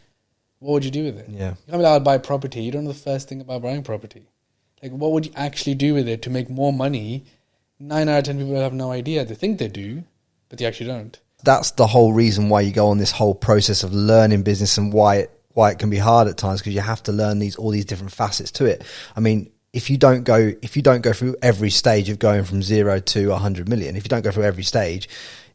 what would you do with it? Yeah. You can't be like, I'll buy property. You don't know the first thing about buying property. Like, what would you actually do with it to make more money? 9 out of 10 people have no idea. They think they do, but they actually don't. That's the whole reason why you go on this whole process of learning business and why it can be hard at times, because you have to learn all these different facets to it. I mean, if you don't go through every stage of going from 0 to 100 million, if you don't go through every stage,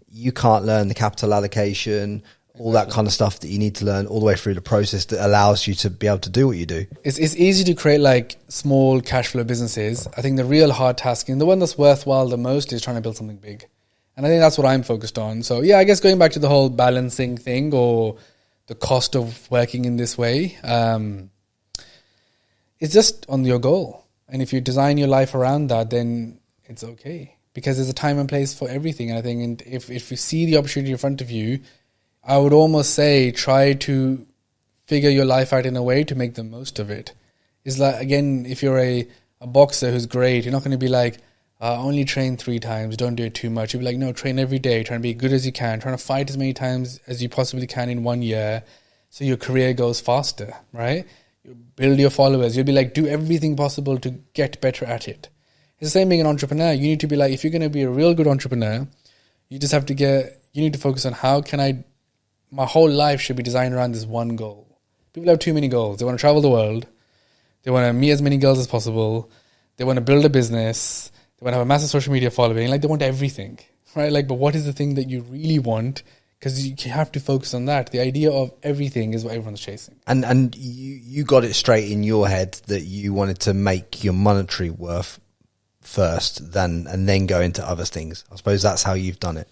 you can't learn the capital allocation, all that kind of stuff that you need to learn all the way through the process that allows you to be able to do what you do. It's easy to create like small cash flow businesses. I think the real hard task and the one that's worthwhile the most is trying to build something big. And I think that's what I'm focused on. So yeah, I guess going back to the whole balancing thing or the cost of working in this way, it's just on your goal. And if you design your life around that, then it's okay. Because there's a time and place for everything. And I think if you see the opportunity in front of you, I would almost say try to figure your life out in a way to make the most of it. It's like, again, if you're a boxer who's great, you're not going to be like, only train 3 times, don't do it too much. You'll be like, no, train every day, try to be as good as you can, trying to fight as many times as you possibly can in 1 year so your career goes faster, right? You build your followers. You'll be like, do everything possible to get better at it. It's the same being an entrepreneur. You need to be like, if you're going to be a real good entrepreneur, you just have to you need to focus on my whole life should be designed around this one goal. People have too many goals. They want to travel the world. They want to meet as many girls as possible. They want to build a business. They want to have a massive social media following. Like, they want everything, right? Like, but what is the thing that you really want? Because you have to focus on that. The idea of everything is what everyone's chasing. And you got it straight in your head that you wanted to make your monetary worth first, and then go into other things. I suppose that's how you've done it.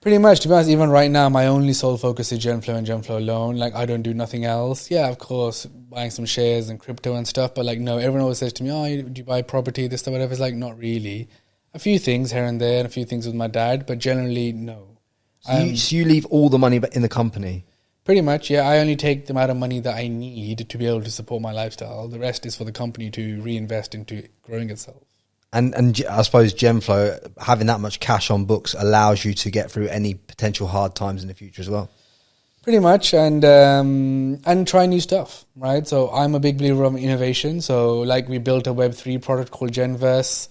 Pretty much, to be honest, even right now, my only sole focus is Genflow and Genflow alone. Like, I don't do nothing else. Yeah, of course, buying some shares and crypto and stuff. But like, no, everyone always says to me, oh, do you buy property, this, that, whatever. It's like, not really. A few things here and there and a few things with my dad, but generally, no. So you leave all the money in the company? Pretty much, yeah. I only take the amount of money that I need to be able to support my lifestyle. The rest is for the company to reinvest into growing itself. And I suppose Genflow, having that much cash on books allows you to get through any potential hard times in the future as well. Pretty much, and try new stuff, right? So I'm a big believer of innovation. So like, we built a Web3 product called Genverse.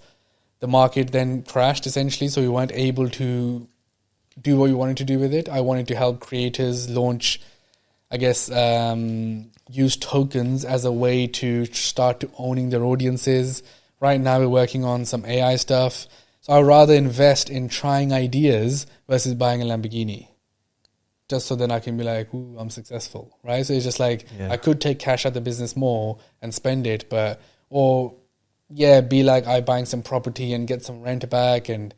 The market then crashed essentially, so we weren't able to do what we wanted to do with it. I wanted to help creators launch, I guess, use tokens as a way to start to owning their audiences. Right now we're working on some AI stuff. So I'd rather invest in trying ideas versus buying a Lamborghini. Just so then I can be like, ooh, I'm successful, right? So it's just like, I could take cash out the business more and spend it, be like, I'm buying some property and get some rent back. And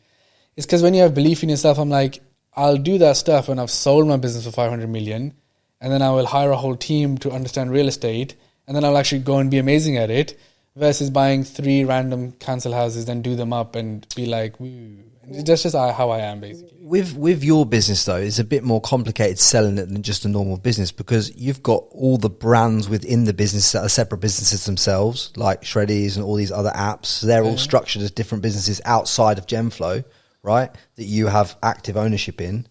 it's because when you have belief in yourself, I'm like, I'll do that stuff when I've sold my business for 500 million, and then I will hire a whole team to understand real estate, and then I'll actually go and be amazing at it, versus buying 3 random council houses, then do them up and be like, woo. That's just how I am, basically. With your business, though, it's a bit more complicated selling it than just a normal business, because you've got all the brands within the business that are separate businesses themselves, like Shreddies and all these other apps. So they're all structured as different businesses outside of Genflow, right? That you have active ownership in.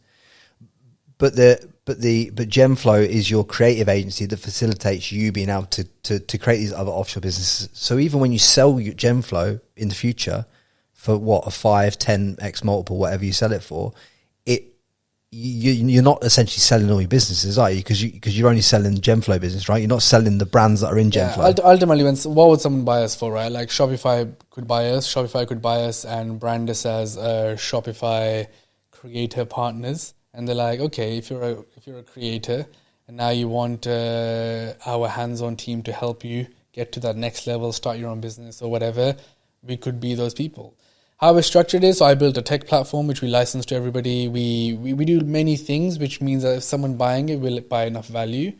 But Genflow is your creative agency that facilitates you being able to create these other offshore businesses. So even when you sell your Genflow in the future for what, a 5-10x multiple, whatever you sell it for, you're not essentially selling all your businesses, are you? Because you're only selling the Genflow business, right? You're not selling the brands that are in Genflow. Ultimately, what would someone buy us for, right? Like Shopify could buy us and brand us as Shopify creator partners. And they're like, okay, if you're a creator and now you want our hands-on team to help you get to that next level, start your own business or whatever, we could be those people. How we're structured is, so I built a tech platform which we license to everybody. We do many things, which means that if someone buying it will buy enough value.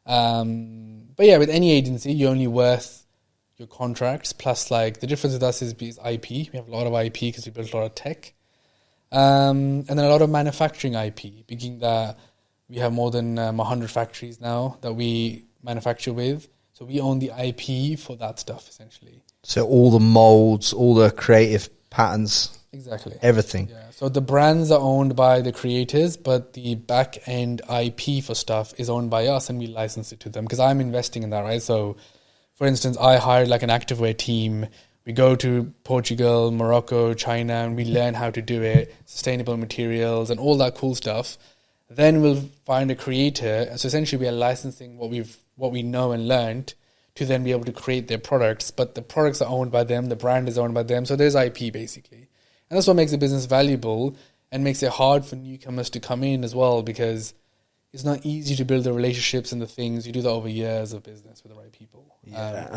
But yeah, with any agency, you're only worth your contracts. Plus, like, the difference with us is IP. We have a lot of IP because we built a lot of tech. And then a lot of manufacturing IP, being that we have more than 100 factories now that we manufacture with. So we own the IP for that stuff, essentially. So all the molds, all the creative patterns. Exactly. Everything. Yeah. So the brands are owned by the creators, but the back end IP for stuff is owned by us, and we license it to them because I'm investing in that, right? So, for instance, I hired like an activewear team. We go to Portugal, Morocco, China, and we learn how to do it, sustainable materials and all that cool stuff. Then we'll find a creator. So essentially, we are licensing what we know and learned to then be able to create their products. But the products are owned by them. The brand is owned by them. So there's IP basically. And that's what makes the business valuable and makes it hard for newcomers to come in as well, because it's not easy to build the relationships and the things. You do that over years of business with the right people. Yeah,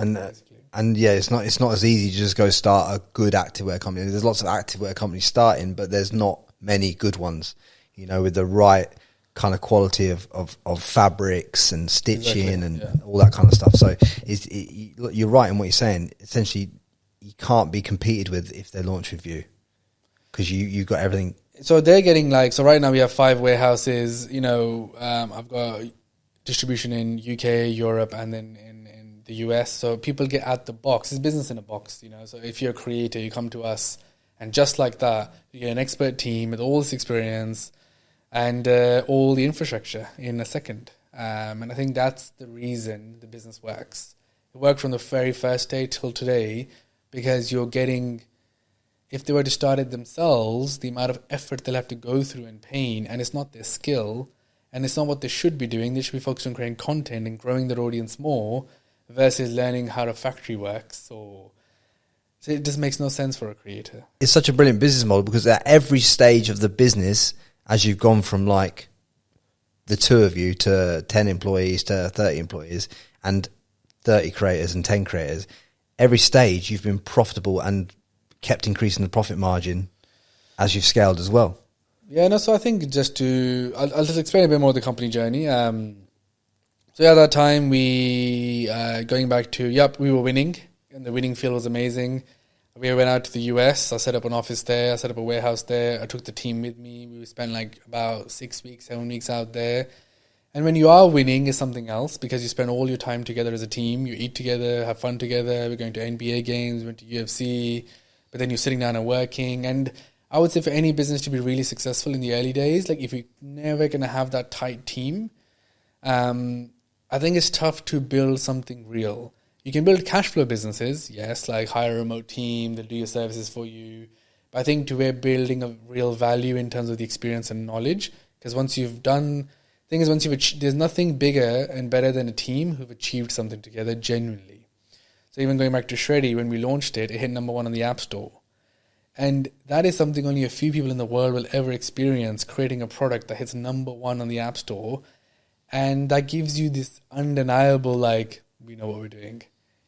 and yeah, it's not as easy to just go start a good activewear company. There's lots of activewear companies starting, but there's not many good ones, you know, with the right kind of quality of fabrics and stitching and all that kind of stuff. So you're right in what you're saying. Essentially, you can't be competed with if they launch with you, because you've got everything. So they're getting like, so right now we have 5 warehouses, you know, I've got distribution in UK, Europe, and then in the US. So people get at the box. It's business in a box, you know. So if you're a creator, you come to us, and just like that, you get an expert team with all this experience and all the infrastructure in a second. And I think that's the reason the business works. It worked from the very first day till today, because you're getting, if they were to start it themselves, the amount of effort they'll have to go through and pain, and it's not their skill, and it's not what they should be doing. They should be focused on creating content and growing their audience more versus learning how a factory works. So it just makes no sense for a creator. It's such a brilliant business model, because at every stage of the business, as you've gone from like the 2 of you to 10 employees to 30 employees and 30 creators and 10 creators, every stage you've been profitable and kept increasing the profit margin as you've scaled as well. Yeah, no, so I think I'll just explain a bit more of the company journey. So at that time, we, going back to, we were winning, and the winning field was amazing. We went out to the US. I set up an office there. I set up a warehouse there. I took the team with me. We spent like about 6 weeks, 7 weeks out there. And when you are winning, is something else, because you spend all your time together as a team. You eat together, have fun together. We're going to NBA games, we went to UFC, but then you're sitting down and working. And I would say for any business to be really successful in the early days, like if you're never going to have that tight team, I think it's tough to build something real. You can build cash flow businesses, yes, like hire a remote team, they'll do your services for you. But I think we're building a real value in terms of the experience and knowledge, because once you've done, there's nothing bigger and better than a team who've achieved something together genuinely. So even going back to Shreddy, when we launched it, it hit number 1 on the App Store. And that is something only a few people in the world will ever experience, creating a product that hits number 1 on the App Store. And that gives you this undeniable, like, we know what we're doing.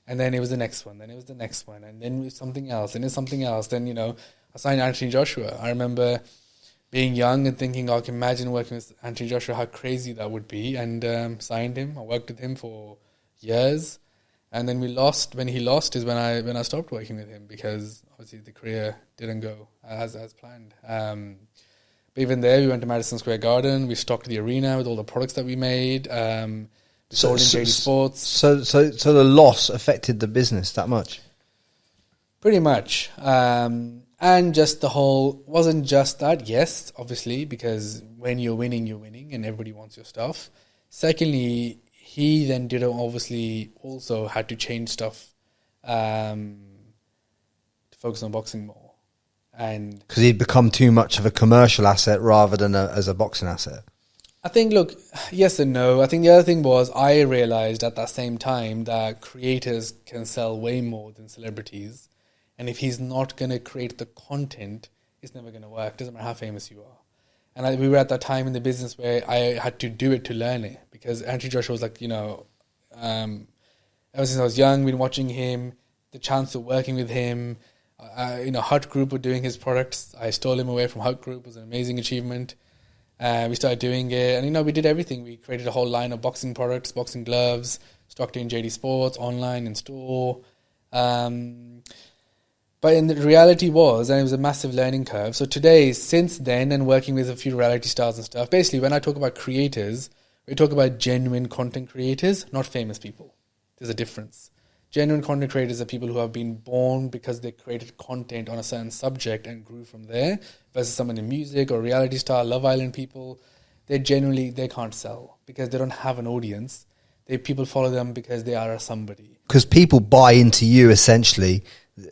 And then it was the next one, then it was the next one, and then it was something else, and it's something else. Then, you know, I signed Anthony Joshua. I remember being young and thinking, I can imagine working with Anthony Joshua, how crazy that would be, and signed him. I worked with him for years. And then when he lost is when I stopped working with him, because obviously the career didn't go as planned. But even there, we went to Madison Square Garden. We stocked the arena with all the products that we made. Sold in JD Sports. So the loss affected the business that much? Pretty much. And just the whole, wasn't just that, yes, obviously, because when you're winning and everybody wants your stuff. Secondly, he then obviously also had to change stuff to focus on boxing more. And because he'd become too much of a commercial asset rather than as a boxing asset. I think, look, yes and no. I think the other thing was, I realized at that same time that creators can sell way more than celebrities. And if he's not going to create the content, it's never going to work. Doesn't matter how famous you are. And we were at that time in the business where I had to do it to learn it. Because Anthony Joshua was like, ever since I was young, been watching him, the chance of working with him. Hut Group were doing his products. I stole him away from Hut Group. It was an amazing achievement. We started doing it, and we did everything. We created a whole line of boxing products, boxing gloves, stocked in JD Sports, online, in store. But But in the reality was, and it was a massive learning curve. So today, since then, and working with a few reality stars and stuff, basically when I talk about creators, we talk about genuine content creators, not famous people. There's a difference. Genuine content creators are people who have been born because they created content on a certain subject and grew from there, versus someone in music or reality star, Love Island people. They can't sell because they don't have an audience. People follow them because they are a somebody. Because people buy into you essentially,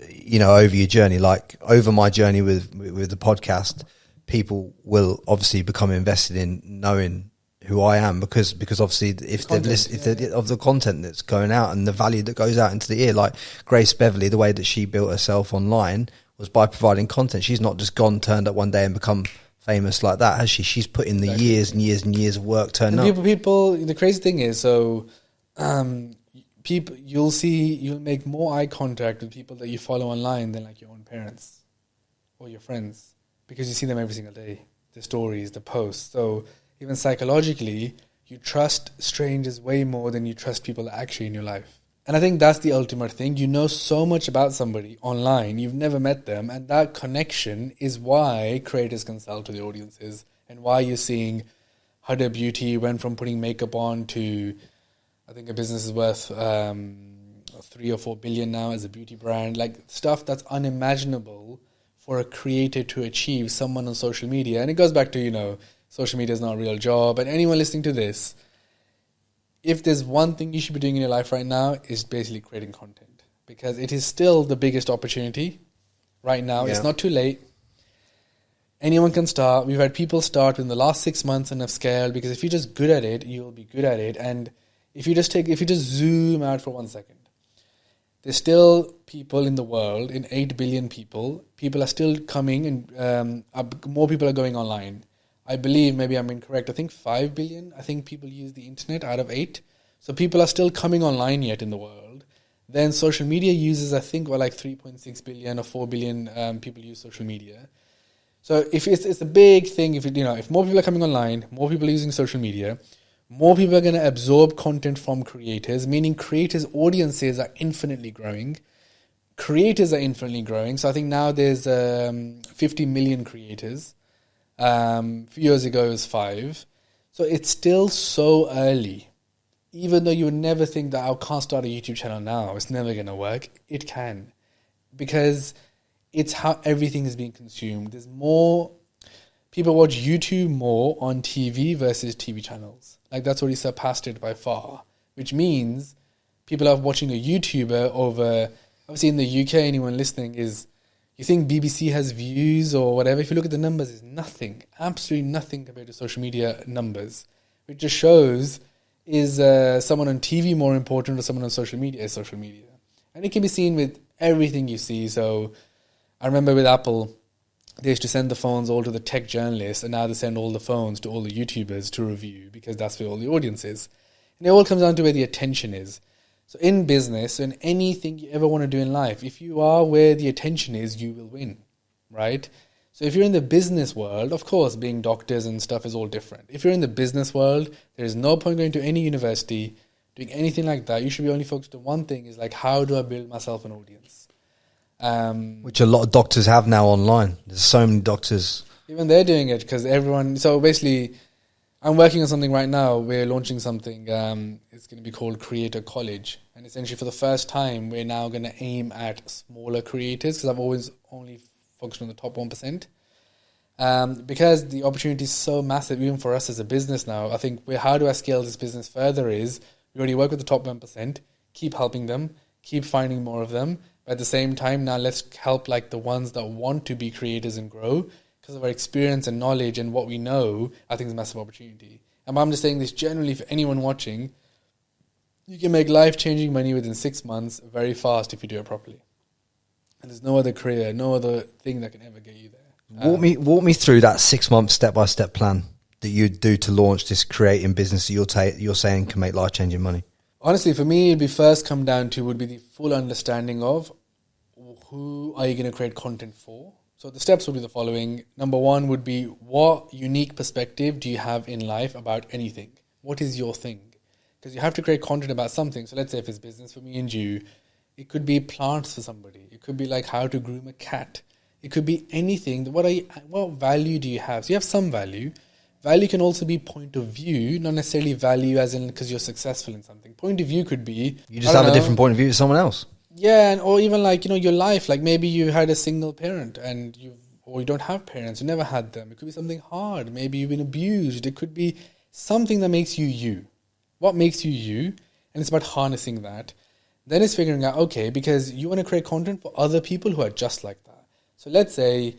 you know, over your journey. Like over my journey with the podcast, people will obviously become invested in knowing who I am because obviously if they're of the content that's going out and the value that goes out into the ear, like Grace Beverley, the way that she built herself online was by providing content. She's not just turned up one day and become famous like that, has she? She's put in the years and years and years of work turned up. People, the crazy thing is, so you'll make more eye contact with people that you follow online than like your own parents or your friends, because you see them every single day, the stories, the posts. So even psychologically, you trust strangers way more than you trust people actually in your life. And I think that's the ultimate thing. You know so much about somebody online, you've never met them, and that connection is why creators can sell to the audiences, and why you're seeing Huda Beauty went from putting makeup on to, I think a business is worth 3 or 4 billion now as a beauty brand. Like stuff that's unimaginable for a creator to achieve, someone on social media. And it goes back to, you know, social media is not a real job. And anyone listening to this, if there's one thing you should be doing in your life right now, is basically creating content, because it is still the biggest opportunity right now. Yeah. It's not too late. Anyone can start. We've had people start in the last 6 months and have scaled, because if you're just good at it, you'll be good at it. And if you just zoom out for 1 second, there's still people in the world, in 8 billion people are still coming, and more people are going online. I believe, maybe I'm incorrect, I think 5 billion, I think people use the internet out of 8. So people are still coming online yet in the world. Then social media users, I think, were like 3.6 billion or 4 billion people use social media. So if it's a big thing, if more people are coming online, more people are using social media, more people are going to absorb content from creators, meaning creators' audiences are infinitely growing. Creators are infinitely growing. So I think now there's 50 million creators. A few years ago it was 5. So it's still so early. Even though you would never think that I can't start a YouTube channel now, it's never going to work. It can. Because it's how everything is being consumed. There's more, people watch YouTube more on TV versus TV channels. Like that's already surpassed it by far. Which means people are watching a YouTuber over, obviously in the UK, anyone listening is, you think BBC has views or whatever, if you look at the numbers, it's nothing, absolutely nothing compared to social media numbers, which just shows, is someone on TV more important or someone on social media is social media. And it can be seen with everything you see. So I remember with Apple, they used to send the phones all to the tech journalists, and now they send all the phones to all the YouTubers to review, because that's where all the audience is. And it all comes down to where the attention is. So in business, in anything you ever want to do in life, if you are where the attention is, you will win, right? So if you're in the business world, of course, being doctors and stuff is all different. If you're in the business world, there is no point going to any university, doing anything like that. You should be only focused on one thing, is like, how do I build myself an audience? Which a lot of doctors have now online. There's so many doctors. Even they're doing it because everyone... So basically, I'm working on something right now. We're launching something. It's going to be called Creator College. And essentially, for the first time, we're now going to aim at smaller creators, because I've always only focused on the top 1%. Because the opportunity is so massive, even for us as a business now. I think how do I scale this business further is, we already work with the top 1%, keep helping them, keep finding more of them. But at the same time, now let's help like the ones that want to be creators and grow. Because of our experience and knowledge and what we know, I think it's a massive opportunity. And I'm just saying this generally for anyone watching. You can make life-changing money within 6 months very fast if you do it properly. And there's no other career, no other thing that can ever get you there. Walk me through that 6 month step-by-step plan that you do to launch this creating business that you're saying can make life-changing money. Honestly, for me, it'd be first come down to would be the full understanding of who are you going to create content for. So the steps would be the following. Number 1 would be, what unique perspective do you have in life about anything? What is your thing? Because you have to create content about something. So let's say if it's business for me and you, It could be plants for somebody. It could be like how to groom a cat. It could be anything. What value do you have? So you have some value. Value can also be point of view, not necessarily value as in because you're successful in something. Point of view could be... You just have a different point of view to someone else. Yeah, or even like, your life. Like maybe you had a single parent and you don't have parents. You never had them. It could be something hard. Maybe you've been abused. It could be something that makes you you. What makes you you? And it's about harnessing that. Then it's figuring out, okay, because you want to create content for other people who are just like that. So let's say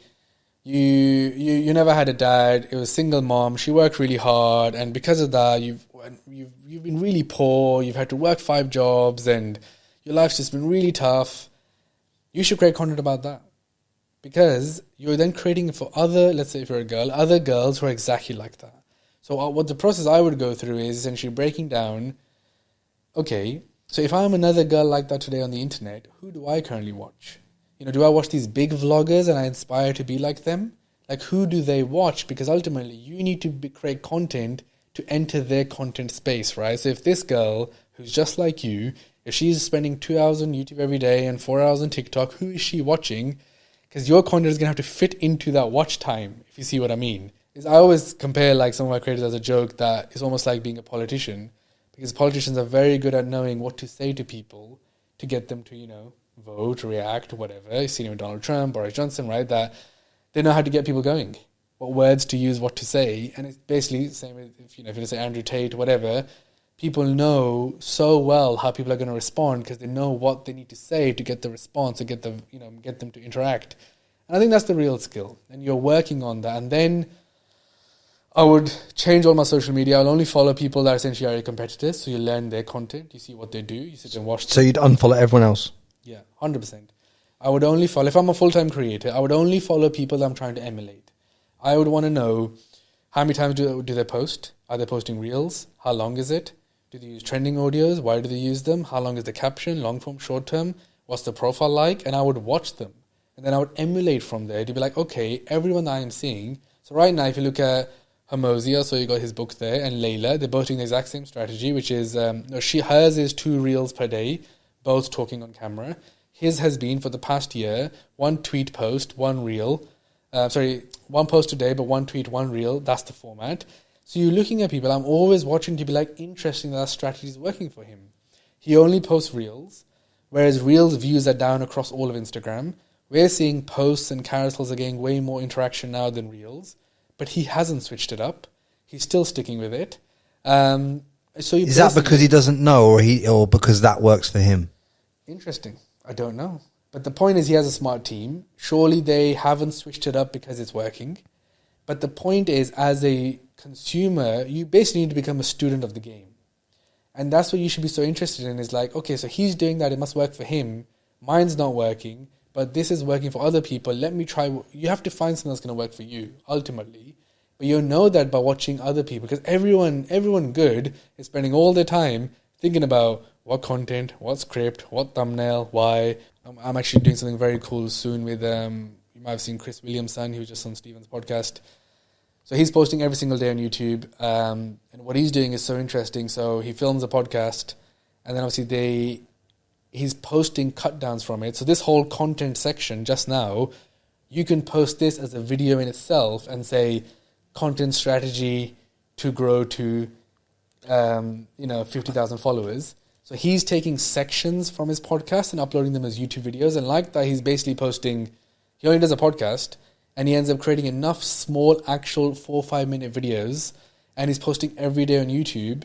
you never had a dad. It was a single mom. She worked really hard, and because of that, you've been really poor. You've had to work 5 jobs, and your life's just been really tough. You should create content about that, because you're then creating it for other. Let's say if you're a girl, other girls who are exactly like that. So what the process I would go through is essentially breaking down. Okay, so if I'm another girl like that today on the internet, who do I currently watch? Do I watch these big vloggers and I inspire to be like them? Like, who do they watch? Because ultimately, you need to create content to enter their content space, right? So if this girl, who's just like you, if she's spending 2 hours on YouTube every day and 4 hours on TikTok, who is she watching? Because your content is going to have to fit into that watch time, if you see what I mean. I always compare like some of my creators as a joke that it's almost like being a politician, because politicians are very good at knowing what to say to people to get them to, vote, react, whatever. You've seen it with Donald Trump, Boris Johnson, right? That they know how to get people going, what words to use, what to say. And it's basically the same if you say Andrew Tate, whatever. People know so well how people are going to respond because they know what they need to say to get the response, to get them to interact. And I think that's the real skill. And you're working on that. And then I would change all my social media. I'll only follow people that essentially are your competitors. So you learn their content. You see what they do. You sit and watch them. So you'd unfollow everyone else? Yeah, 100%. I would only follow, if I'm a full-time creator, I would only follow people that I'm trying to emulate. I would want to know how many times do they post? Are they posting reels? How long is it? Do they use trending audios? Why do they use them? How long is the caption? Long form, short term? What's the profile like? And I would watch them. And then I would emulate from there to be like, okay, everyone that I'm seeing. So right now, if you look at Hermosia, so you got his book there, and Layla, they're both doing the exact same strategy, which is, hers is 2 reels per day, both talking on camera. His has been, for the past year, 1 tweet post, 1 reel. 1 post a day, but 1 tweet, 1 reel. That's the format. So you're looking at people. I'm always watching to be like, interesting that strategy is working for him. He only posts reels, whereas reels views are down across all of Instagram. We're seeing posts and carousels are getting way more interaction now than reels, but he hasn't switched it up. He's still sticking with it. Is that because he doesn't know, or because that works for him? Interesting. I don't know. But the point is, he has a smart team. Surely they haven't switched it up because it's working. But the point is, as a consumer, you basically need to become a student of the game. And that's what you should be so interested in, is like, okay, so he's doing that, it must work for him. Mine's not working, but this is working for other people. Let me try. You have to find something that's going to work for you, ultimately. But you'll know that by watching other people, because everyone good is spending all their time thinking about what content, what script, what thumbnail, why. I'm actually doing something very cool soon with, you might have seen Chris Williamson, he was just on Steven's podcast. So he's posting every single day on YouTube. And what he's doing is so interesting. So he films a podcast, and then obviously he's posting cut downs from it. So this whole content section just now, you can post this as a video in itself and say, content strategy to grow to 50,000 followers. So he's taking sections from his podcast and uploading them as YouTube videos. And like that, he's basically posting, he only does a podcast, and he ends up creating enough small, actual 4 or 5 minute videos, and he's posting every day on YouTube.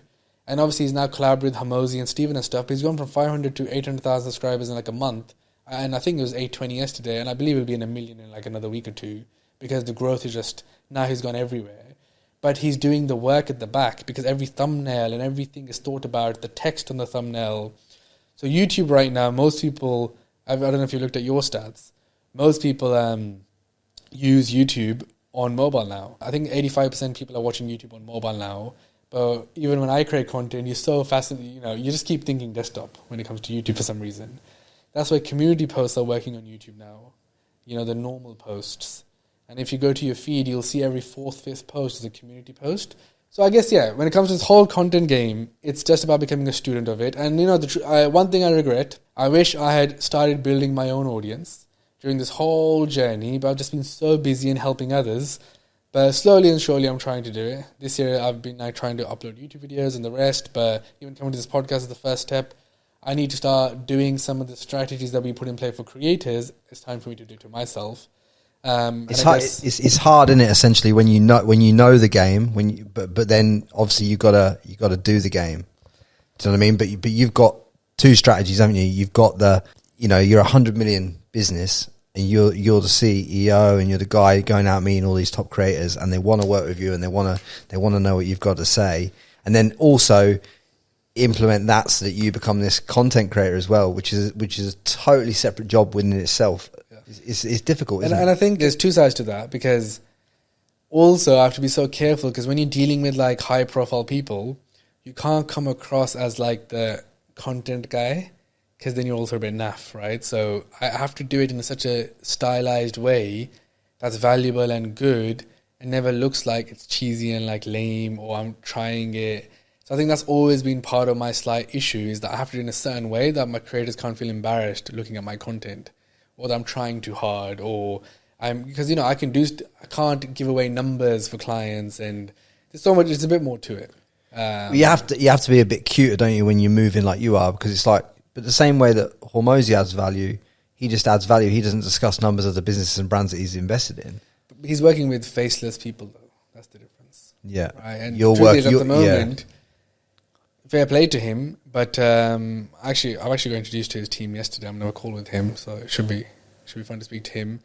And obviously he's now collaborated with Hamosi and Steven and stuff, but he's gone from 500 to 800,000 subscribers in like a month. And I think it was 820 yesterday, and I believe it'll be in 1 million in like another week or two, because the growth is just, now he's gone everywhere. But he's doing the work at the back, because every thumbnail and everything is thought about, the text on the thumbnail. So YouTube right now, most people, I don't know if you looked at your stats, most people use YouTube on mobile now. I think 85% people are watching YouTube on mobile now. But even when I create content, you're so fascinated, you just keep thinking desktop when it comes to YouTube for some reason. That's why community posts are working on YouTube now. The normal posts. And if you go to your feed, you'll see every 4th, 5th post is a community post. So I guess, yeah, when it comes to this whole content game, it's just about becoming a student of it. And, you know, one thing I regret, I wish I had started building my own audience during this whole journey, but I've just been so busy in helping others. But slowly and surely, I'm trying to do it. This year, I've been trying to upload YouTube videos and the rest, but even coming to this podcast is the first step. I need to start doing some of the strategies that we put in play for creators. It's time for me to do it to myself. It's hard. It's hard, isn't it? Essentially, when you know the game, but then obviously you gotta do the game. Do you know what I mean? But you've got two strategies, haven't you? You've got you're 100 million business, and you're the CEO, and you're the guy going out meeting all these top creators, and they want to work with you, and they want to know what you've got to say, and then also implement that so that you become this content creator as well, which is a totally separate job within itself. It's difficult, isn't it? And I think there's two sides to that, because also I have to be so careful, because when you're dealing with like high profile people, you can't come across as like the content guy, because then you're also a bit naff, right? So I have to do it in such a stylized way that's valuable and good, and never looks like it's cheesy and like lame, or I'm trying it. So I think that's always been part of my slight issue, is that I have to do it in a certain way that my creators can't feel embarrassed looking at my content, or that I'm trying too hard, because I can't give away numbers for clients, and there's so much. It's a bit more to it. You have to be a bit cuter, don't you, when you're moving like you are? Because it's like, but the same way that Hormozy adds value, he just adds value. He doesn't discuss numbers of the businesses and brands that he's invested in. He's working with faceless people, though. That's the difference. Yeah, right? And your the truth work is, at the moment. Yeah. Fair play to him, but I've actually got introduced to his team yesterday. I'm on a call with him, so it should be fun to speak to him.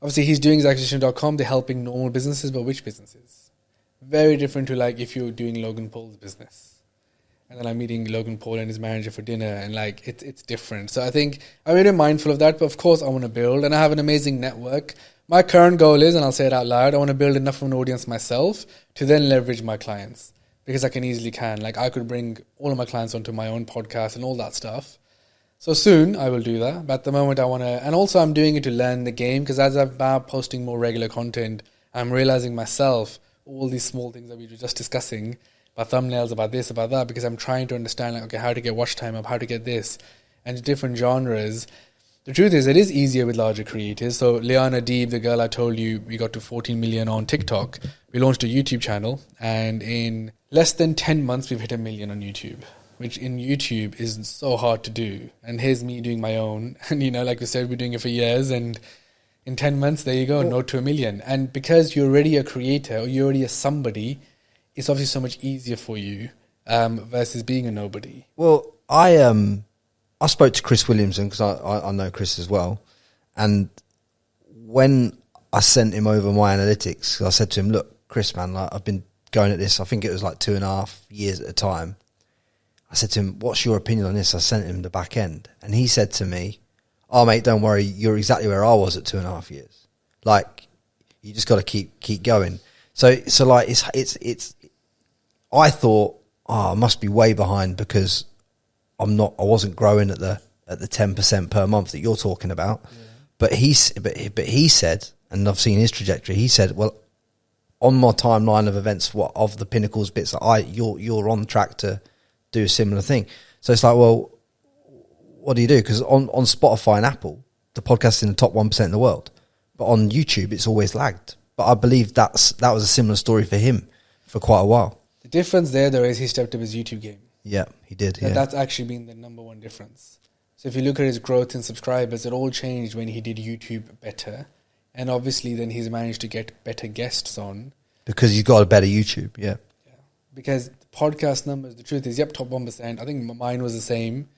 Obviously, he's doing his acquisition.com. They're helping normal businesses, but which businesses? Very different to like if you're doing Logan Paul's business, and then I'm meeting Logan Paul and his manager for dinner, and like it's different. So I think I'm really mindful of that. But of course, I want to build, and I have an amazing network. My current goal is, and I'll say it out loud, I want to build enough of an audience myself to then leverage my clients. Because I can. Like, I could bring all of my clients onto my own podcast and all that stuff. So soon, I will do that. But at the moment, I want to... And also, I'm doing it to learn the game. Because as I'm now posting more regular content, I'm realizing myself all these small things that we were just discussing, about thumbnails, about this, about that, because I'm trying to understand, like, okay, how to get watch time up, how to get this, and different genres. The truth is, it is easier with larger creators. So Liana Deeb, the girl I told you, we got to 14 million on TikTok. We launched a YouTube channel, and in less than 10 months, we've hit 1 million on YouTube, which in YouTube is so hard to do. And here's me doing my own. And, like we said, we're doing it for years. And in 10 months, there you go, note to 1 million. And because you're already a creator, or you're already a somebody, it's obviously so much easier for you versus being a nobody. Well, I spoke to Chris Williamson, because I know Chris as well. And when I sent him over my analytics, I said to him, look, Chris, man, like, I've been going at this, I think it was like 2.5 years at a time. I said to him, what's your opinion on this? I sent him the back end. And he said to me, oh, mate, don't worry, you're exactly where I was at 2.5 years. Like, you just got to keep going. So like, it's, I thought, I must be way behind, because I wasn't growing at the 10% per month that you're talking about. Yeah. But he said, and I've seen his trajectory, he said, well, on my timeline of events, of the Pinnacles bits that you're on track to do a similar thing. So it's like, well, what do you do? Because on Spotify and Apple, the podcast's in the top 1% in the world, but on YouTube, it's always lagged. But I believe that was a similar story for him for quite a while. The difference there, though, is he stepped up his YouTube game. Yeah, he did. Yeah. That's actually been the number one difference. So if you look at his growth in subscribers, it all changed when he did YouTube better. And obviously then he's managed to get better guests on. Because he's got a better YouTube, yeah. Because podcast numbers, the truth is, top 1%. I think mine was the same.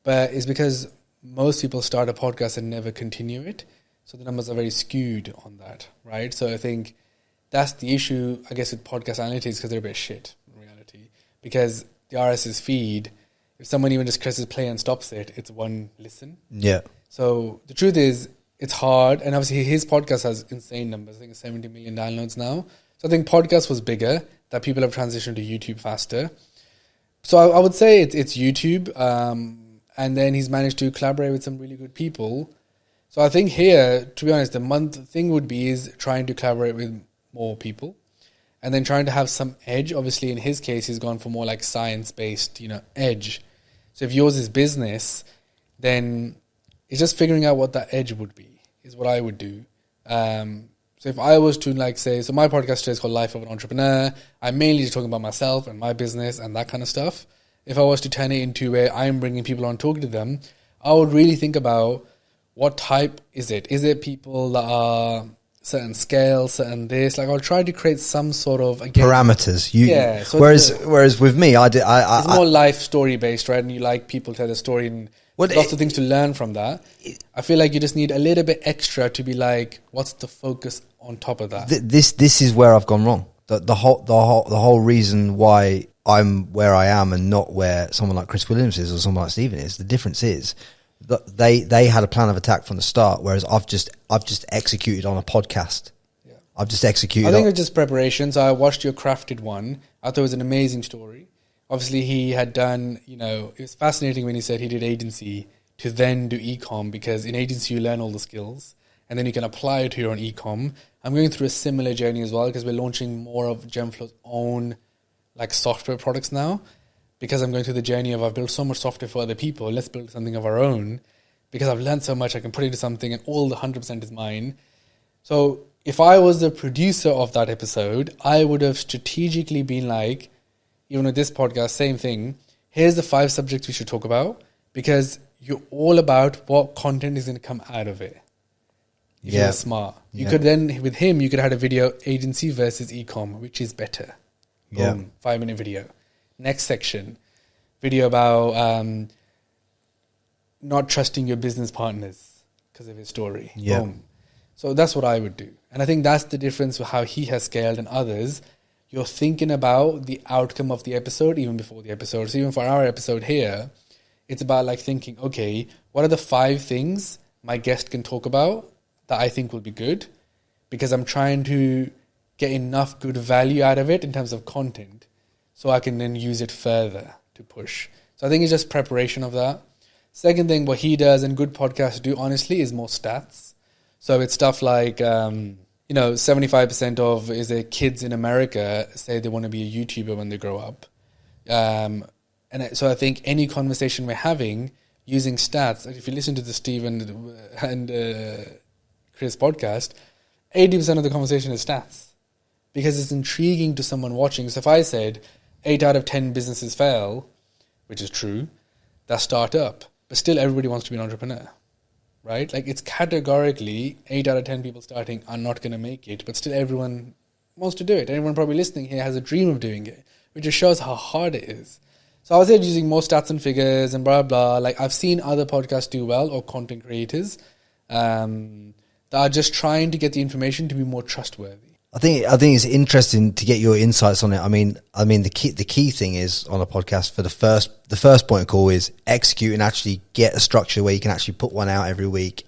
But it's because most people start a podcast and never continue it. So the numbers are very skewed on that, right? So I think that's the issue, I guess, with podcast analytics, because they're a bit shit in reality. Because the RSS feed, if someone even just presses play and stops it, it's one listen. Yeah. So the truth is, it's hard. And obviously his podcast has insane numbers. I think it's 70 million downloads now. So I think podcast was bigger, that people have transitioned to YouTube faster. So I would say it's YouTube. And then he's managed to collaborate with some really good people. So I think here, to be honest, the thing would be is trying to collaborate with more people. and then trying to have some edge. Obviously, in his case, he's gone for more like science-based, edge. So if yours is business, then it's just figuring out what that edge would be, is what I would do. So if I was to say, so my podcast today is called Life of an Entrepreneur. I'm mainly just talking about myself and my business and that kind of stuff. If I was to turn it into where I'm bringing people on, talking to them, I would really think about what type is it? Is it people that are certain scale, certain this? I'll try to create some sort of parameters. So whereas with me, it's more life story based, right? And you like people tell the story and lots of things to learn from that. I feel like you just need a little bit extra to be like, what's the focus on top of that? This is where I've gone wrong. The whole reason why I'm where I am and not where someone like Chris Williams is or someone like Stephen is, the difference is that they had a plan of attack from the start, whereas I've just executed on a podcast. Yeah. I've just executed. I think it's just preparation. So I watched your crafted one. I thought it was an amazing story. Obviously, he had done, it was fascinating when he said he did agency to then do e-com, because in agency you learn all the skills and then you can apply it to your own e-com. I'm going through a similar journey as well, because we're launching more of Genflow's own software products now, because I'm going through the journey of I've built so much software for other people. Let's build something of our own, because I've learned so much. I can put it into something and all the 100% is mine. So if I was the producer of that episode, I would have strategically been like, even with this podcast, same thing. Here's the 5 subjects we should talk about, because you're all about what content is going to come out of it. If you're smart. You could then, with him, you could have had a video agency versus e-com, which is better. Boom, 5-minute video. Next section, video about not trusting your business partners because of his story. Yeah. Boom. So that's what I would do. And I think that's the difference with how he has scaled and others. You're thinking about the outcome of the episode even before the episode. So even for our episode here, it's about thinking, okay, what are the 5 things my guest can talk about that I think will be good? Because I'm trying to get enough good value out of it in terms of content so I can then use it further to push. So I think it's just preparation of that. Second thing, what he does and good podcasts do, honestly, is more stats. So it's stuff like, 75% of kids in America say they want to be a YouTuber when they grow up. So I think any conversation we're having using stats, if you listen to the Steve and Chris podcast, 80% of the conversation is stats, because it's intriguing to someone watching. So if I said 8 out of 10 businesses fail, which is true, that's startup, but still everybody wants to be an entrepreneur, right? It's categorically 8 out of 10 people starting are not going to make it, but still everyone wants to do it. Everyone probably listening here has a dream of doing it, which just shows how hard it is. So I was using more stats and figures and blah, blah. I've seen other podcasts do well, or content creators that are just trying to get the information to be more trustworthy. I think it's interesting to get your insights on it. I mean, the key thing is on a podcast for the first point of call is execute and actually get a structure where you can actually put one out every week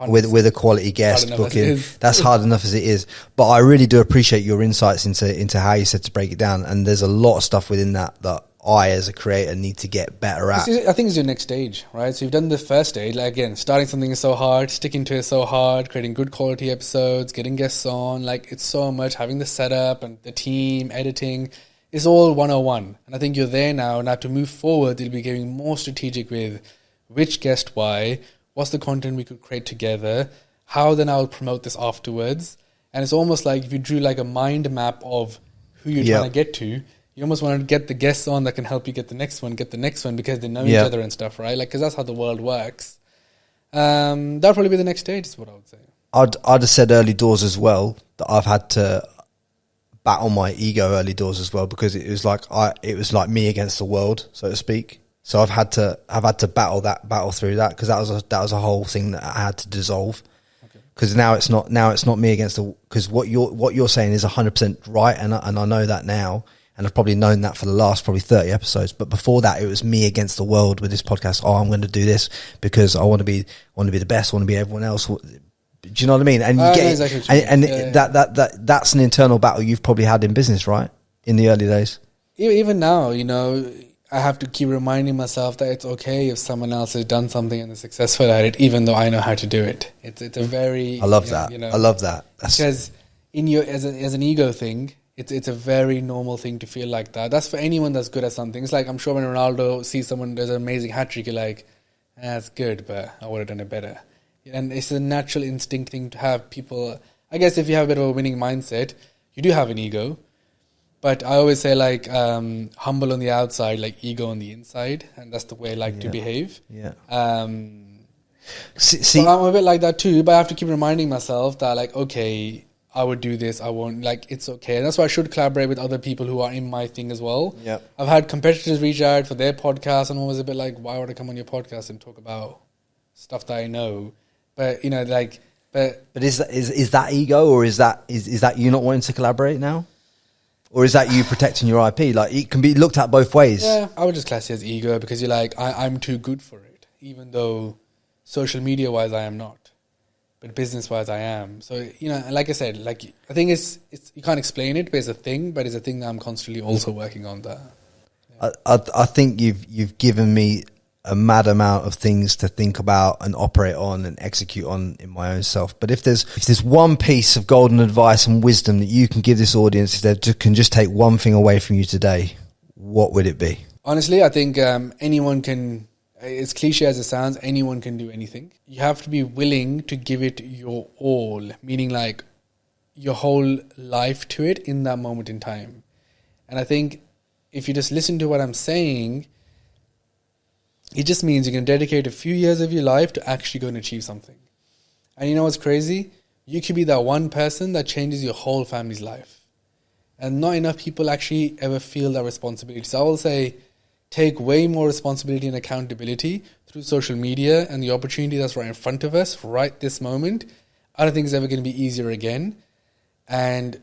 with a quality guest booking. That's hard enough as it is. But I really do appreciate your insights into how you said to break it down. And there's a lot of stuff within that I, as a creator, need to get better at. I think it's your next stage, right? So you've done the first stage. Again, starting something is so hard, sticking to it so hard, creating good quality episodes, getting guests on. It's so much, having the setup and the team, editing. It's all 101. And I think you're there now. Now to move forward, you'll be getting more strategic with which guest, why, what's the content we could create together, how then I'll promote this afterwards. And it's almost like if you drew a mind map of who you're trying to get to, you almost want to get the guests on that can help you get the next one, because they know each other and stuff, right? Because that's how the world works. That'll probably be the next stage, is what I would say. I'd have said early doors as well, that I've had to battle my ego early doors as well, because it was like me against the world, so to speak. So I've had to battle through that, because that was a whole thing that I had to dissolve. Because now it's not me against the, because what you're saying is 100% right, and I know that now. And I've probably known that for the last probably 30 episodes. But before that, it was me against the world with this podcast. Oh, I'm going to do this because I want to be the best. I want to be everyone else. Do you know what I mean? And you get exactly that's an internal battle you've probably had in business, right? In the early days. Even now, I have to keep reminding myself that it's okay if someone else has done something and is successful at it, even though I know how to do it. It's a very... I love that. I love that. Because as an ego thing, It's a very normal thing to feel like that. That's for anyone that's good at something. It's like, I'm sure when Ronaldo sees someone does an amazing hat-trick, you're like, that's good, but I would have done it better. And it's a natural instinct thing to have. People, I guess if you have a bit of a winning mindset, you do have an ego. But I always say, like, humble on the outside, like ego on the inside. And that's the way I like to behave. Yeah. See, I'm a bit like that too, but I have to keep reminding myself that, like, okay, I would do this, I won't, like, it's okay. And that's why I should collaborate with other people who are in my thing as well. Yeah. I've had competitors reach out for their podcast, and I was a bit like, why would I come on your podcast and talk about stuff that I know? But, you know, like, but is that ego, or is that you not wanting to collaborate now? Or is that you protecting your IP? Like, it can be looked at both ways. Yeah, I would just class it as ego, because you're like, I'm too good for it, even though social media wise I am not. But business-wise, I am. So, you know, like I said, like, I think it's you can't explain it, but it's a thing. But it's a thing that I'm constantly also working on. That I think you've given me a mad amount of things to think about and operate on and execute on in my own self. But if there's one piece of golden advice and wisdom that you can give this audience, if they can just take one thing away from you today, what would it be? Honestly, I think anyone can. As cliche as it sounds, anyone can do anything. You have to be willing to give it your all, meaning like your whole life to it in that moment in time. And I think if you just listen to what I'm saying, it just means you can dedicate a few years of your life to actually go and achieve something. And you know what's crazy? You could be that one person that changes your whole family's life. And not enough people actually ever feel that responsibility. So I will say, take way more responsibility and accountability through social media and the opportunity that's right in front of us right this moment. I don't think it's ever going to be easier again. And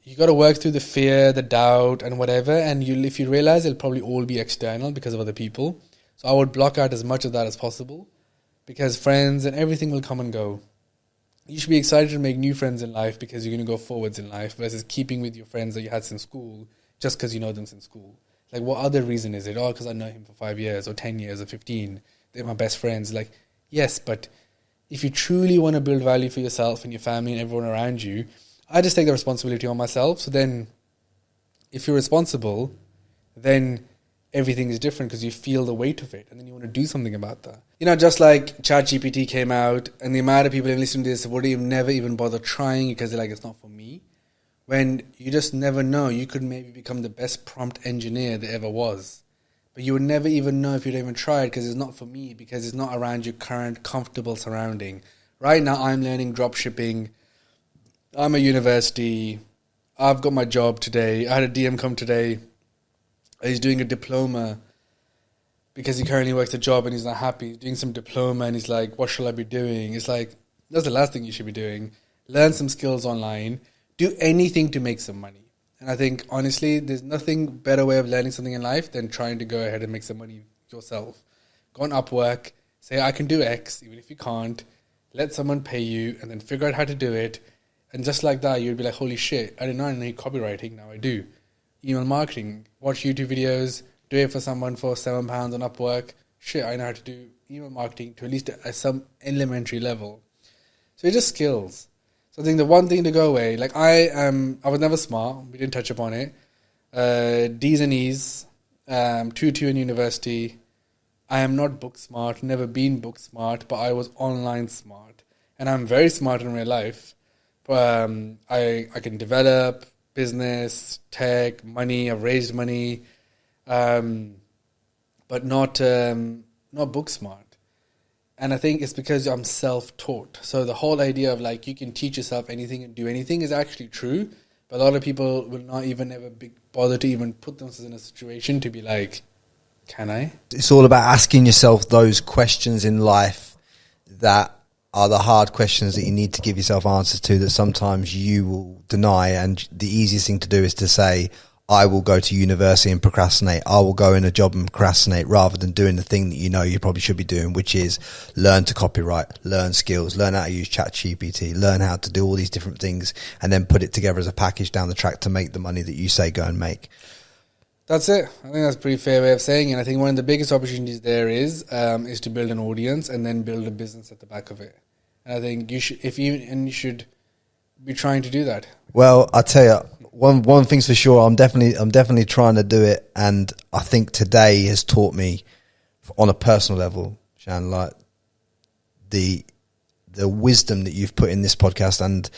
you got to work through the fear, the doubt and whatever. And if you realize it'll probably all be external because of other people. So I would block out as much of that as possible, because friends and everything will come and go. You should be excited to make new friends in life because you're going to go forwards in life, versus keeping with your friends that you had since school just because you know them since school. Like, what other reason is it? Oh, because I know him for 5 years or 10 years or 15. They're my best friends. Like, yes, but if you truly want to build value for yourself and your family and everyone around you, I just take the responsibility on myself. So then if you're responsible, then everything is different because you feel the weight of it and then you want to do something about that. You know, just like ChatGPT came out and the amount of people who listen to this would have never even bother trying because they're like, it's not for me. When you just never know, you could maybe become the best prompt engineer there ever was. But you would never even know if you'd even tried, because it's not for me, because it's not around your current comfortable surrounding. Right now, I'm learning drop shipping. I'm at university. I've got my job today. I had a DM come today. He's doing a diploma because he currently works a job and he's not happy. He's doing some diploma and he's like, what shall I be doing? It's like, that's the last thing you should be doing. Learn some skills online. Do anything to make some money. And I think, honestly, there's nothing better way of learning something in life than trying to go ahead and make some money yourself. Go on Upwork, say, I can do X, even if you can't. Let someone pay you, and then figure out how to do it. And just like that, you'd be like, holy shit, I did not know copywriting, now I do. Email marketing, watch YouTube videos, do it for someone for £7 on Upwork. Shit, I know how to do email marketing to at least some elementary level. So it's just skills. So I think the one thing to go away, like I was never smart. We didn't touch upon it. D's and E's, 2-2 in university. I am not book smart, never been book smart, but I was online smart. And I'm very smart in real life. But I can develop business, tech, money. I've raised money, but not book smart. And I think it's because I'm self-taught. So the whole idea of like you can teach yourself anything and do anything is actually true. But a lot of people will not even ever bother to even put themselves in a situation to be like, can I? It's all about asking yourself those questions in life that are the hard questions that you need to give yourself answers to, that sometimes you will deny. And the easiest thing to do is to say, I will go to university and procrastinate. I will go in a job and procrastinate, rather than doing the thing that you know you probably should be doing, which is learn to copyright, learn skills, learn how to use ChatGPT, learn how to do all these different things, and then put it together as a package down the track to make the money that you say go and make. That's it. I think that's a pretty fair way of saying it. I think one of the biggest opportunities there is to build an audience and then build a business at the back of it. And I think you should be trying to do that. Well, I tell you, one thing's for sure, I'm definitely trying to do it, and I think today has taught me on a personal level, Shan, like the wisdom that you've put in this podcast, and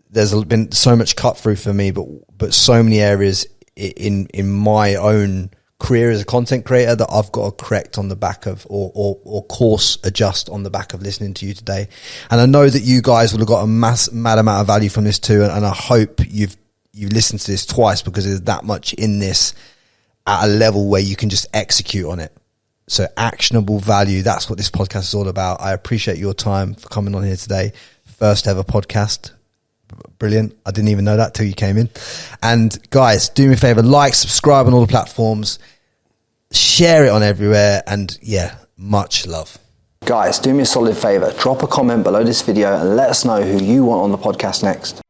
there's been so much cut through for me, but so many areas in my own career as a content creator that I've got to correct on the back of, or course adjust on the back of listening to you today. And I know that you guys will have got a mad amount of value from this too, and I hope you've listened to this twice, because there's that much in this at a level where you can just execute on it. So actionable value, that's what this podcast is all about. I appreciate your time for coming on here today. First ever podcast. Brilliant. I didn't even know that till you came in. And guys, do me a favor, like, subscribe on all the platforms, share it on everywhere, and yeah, much love. Guys, do me a solid favor, drop a comment below this video and let us know who you want on the podcast next.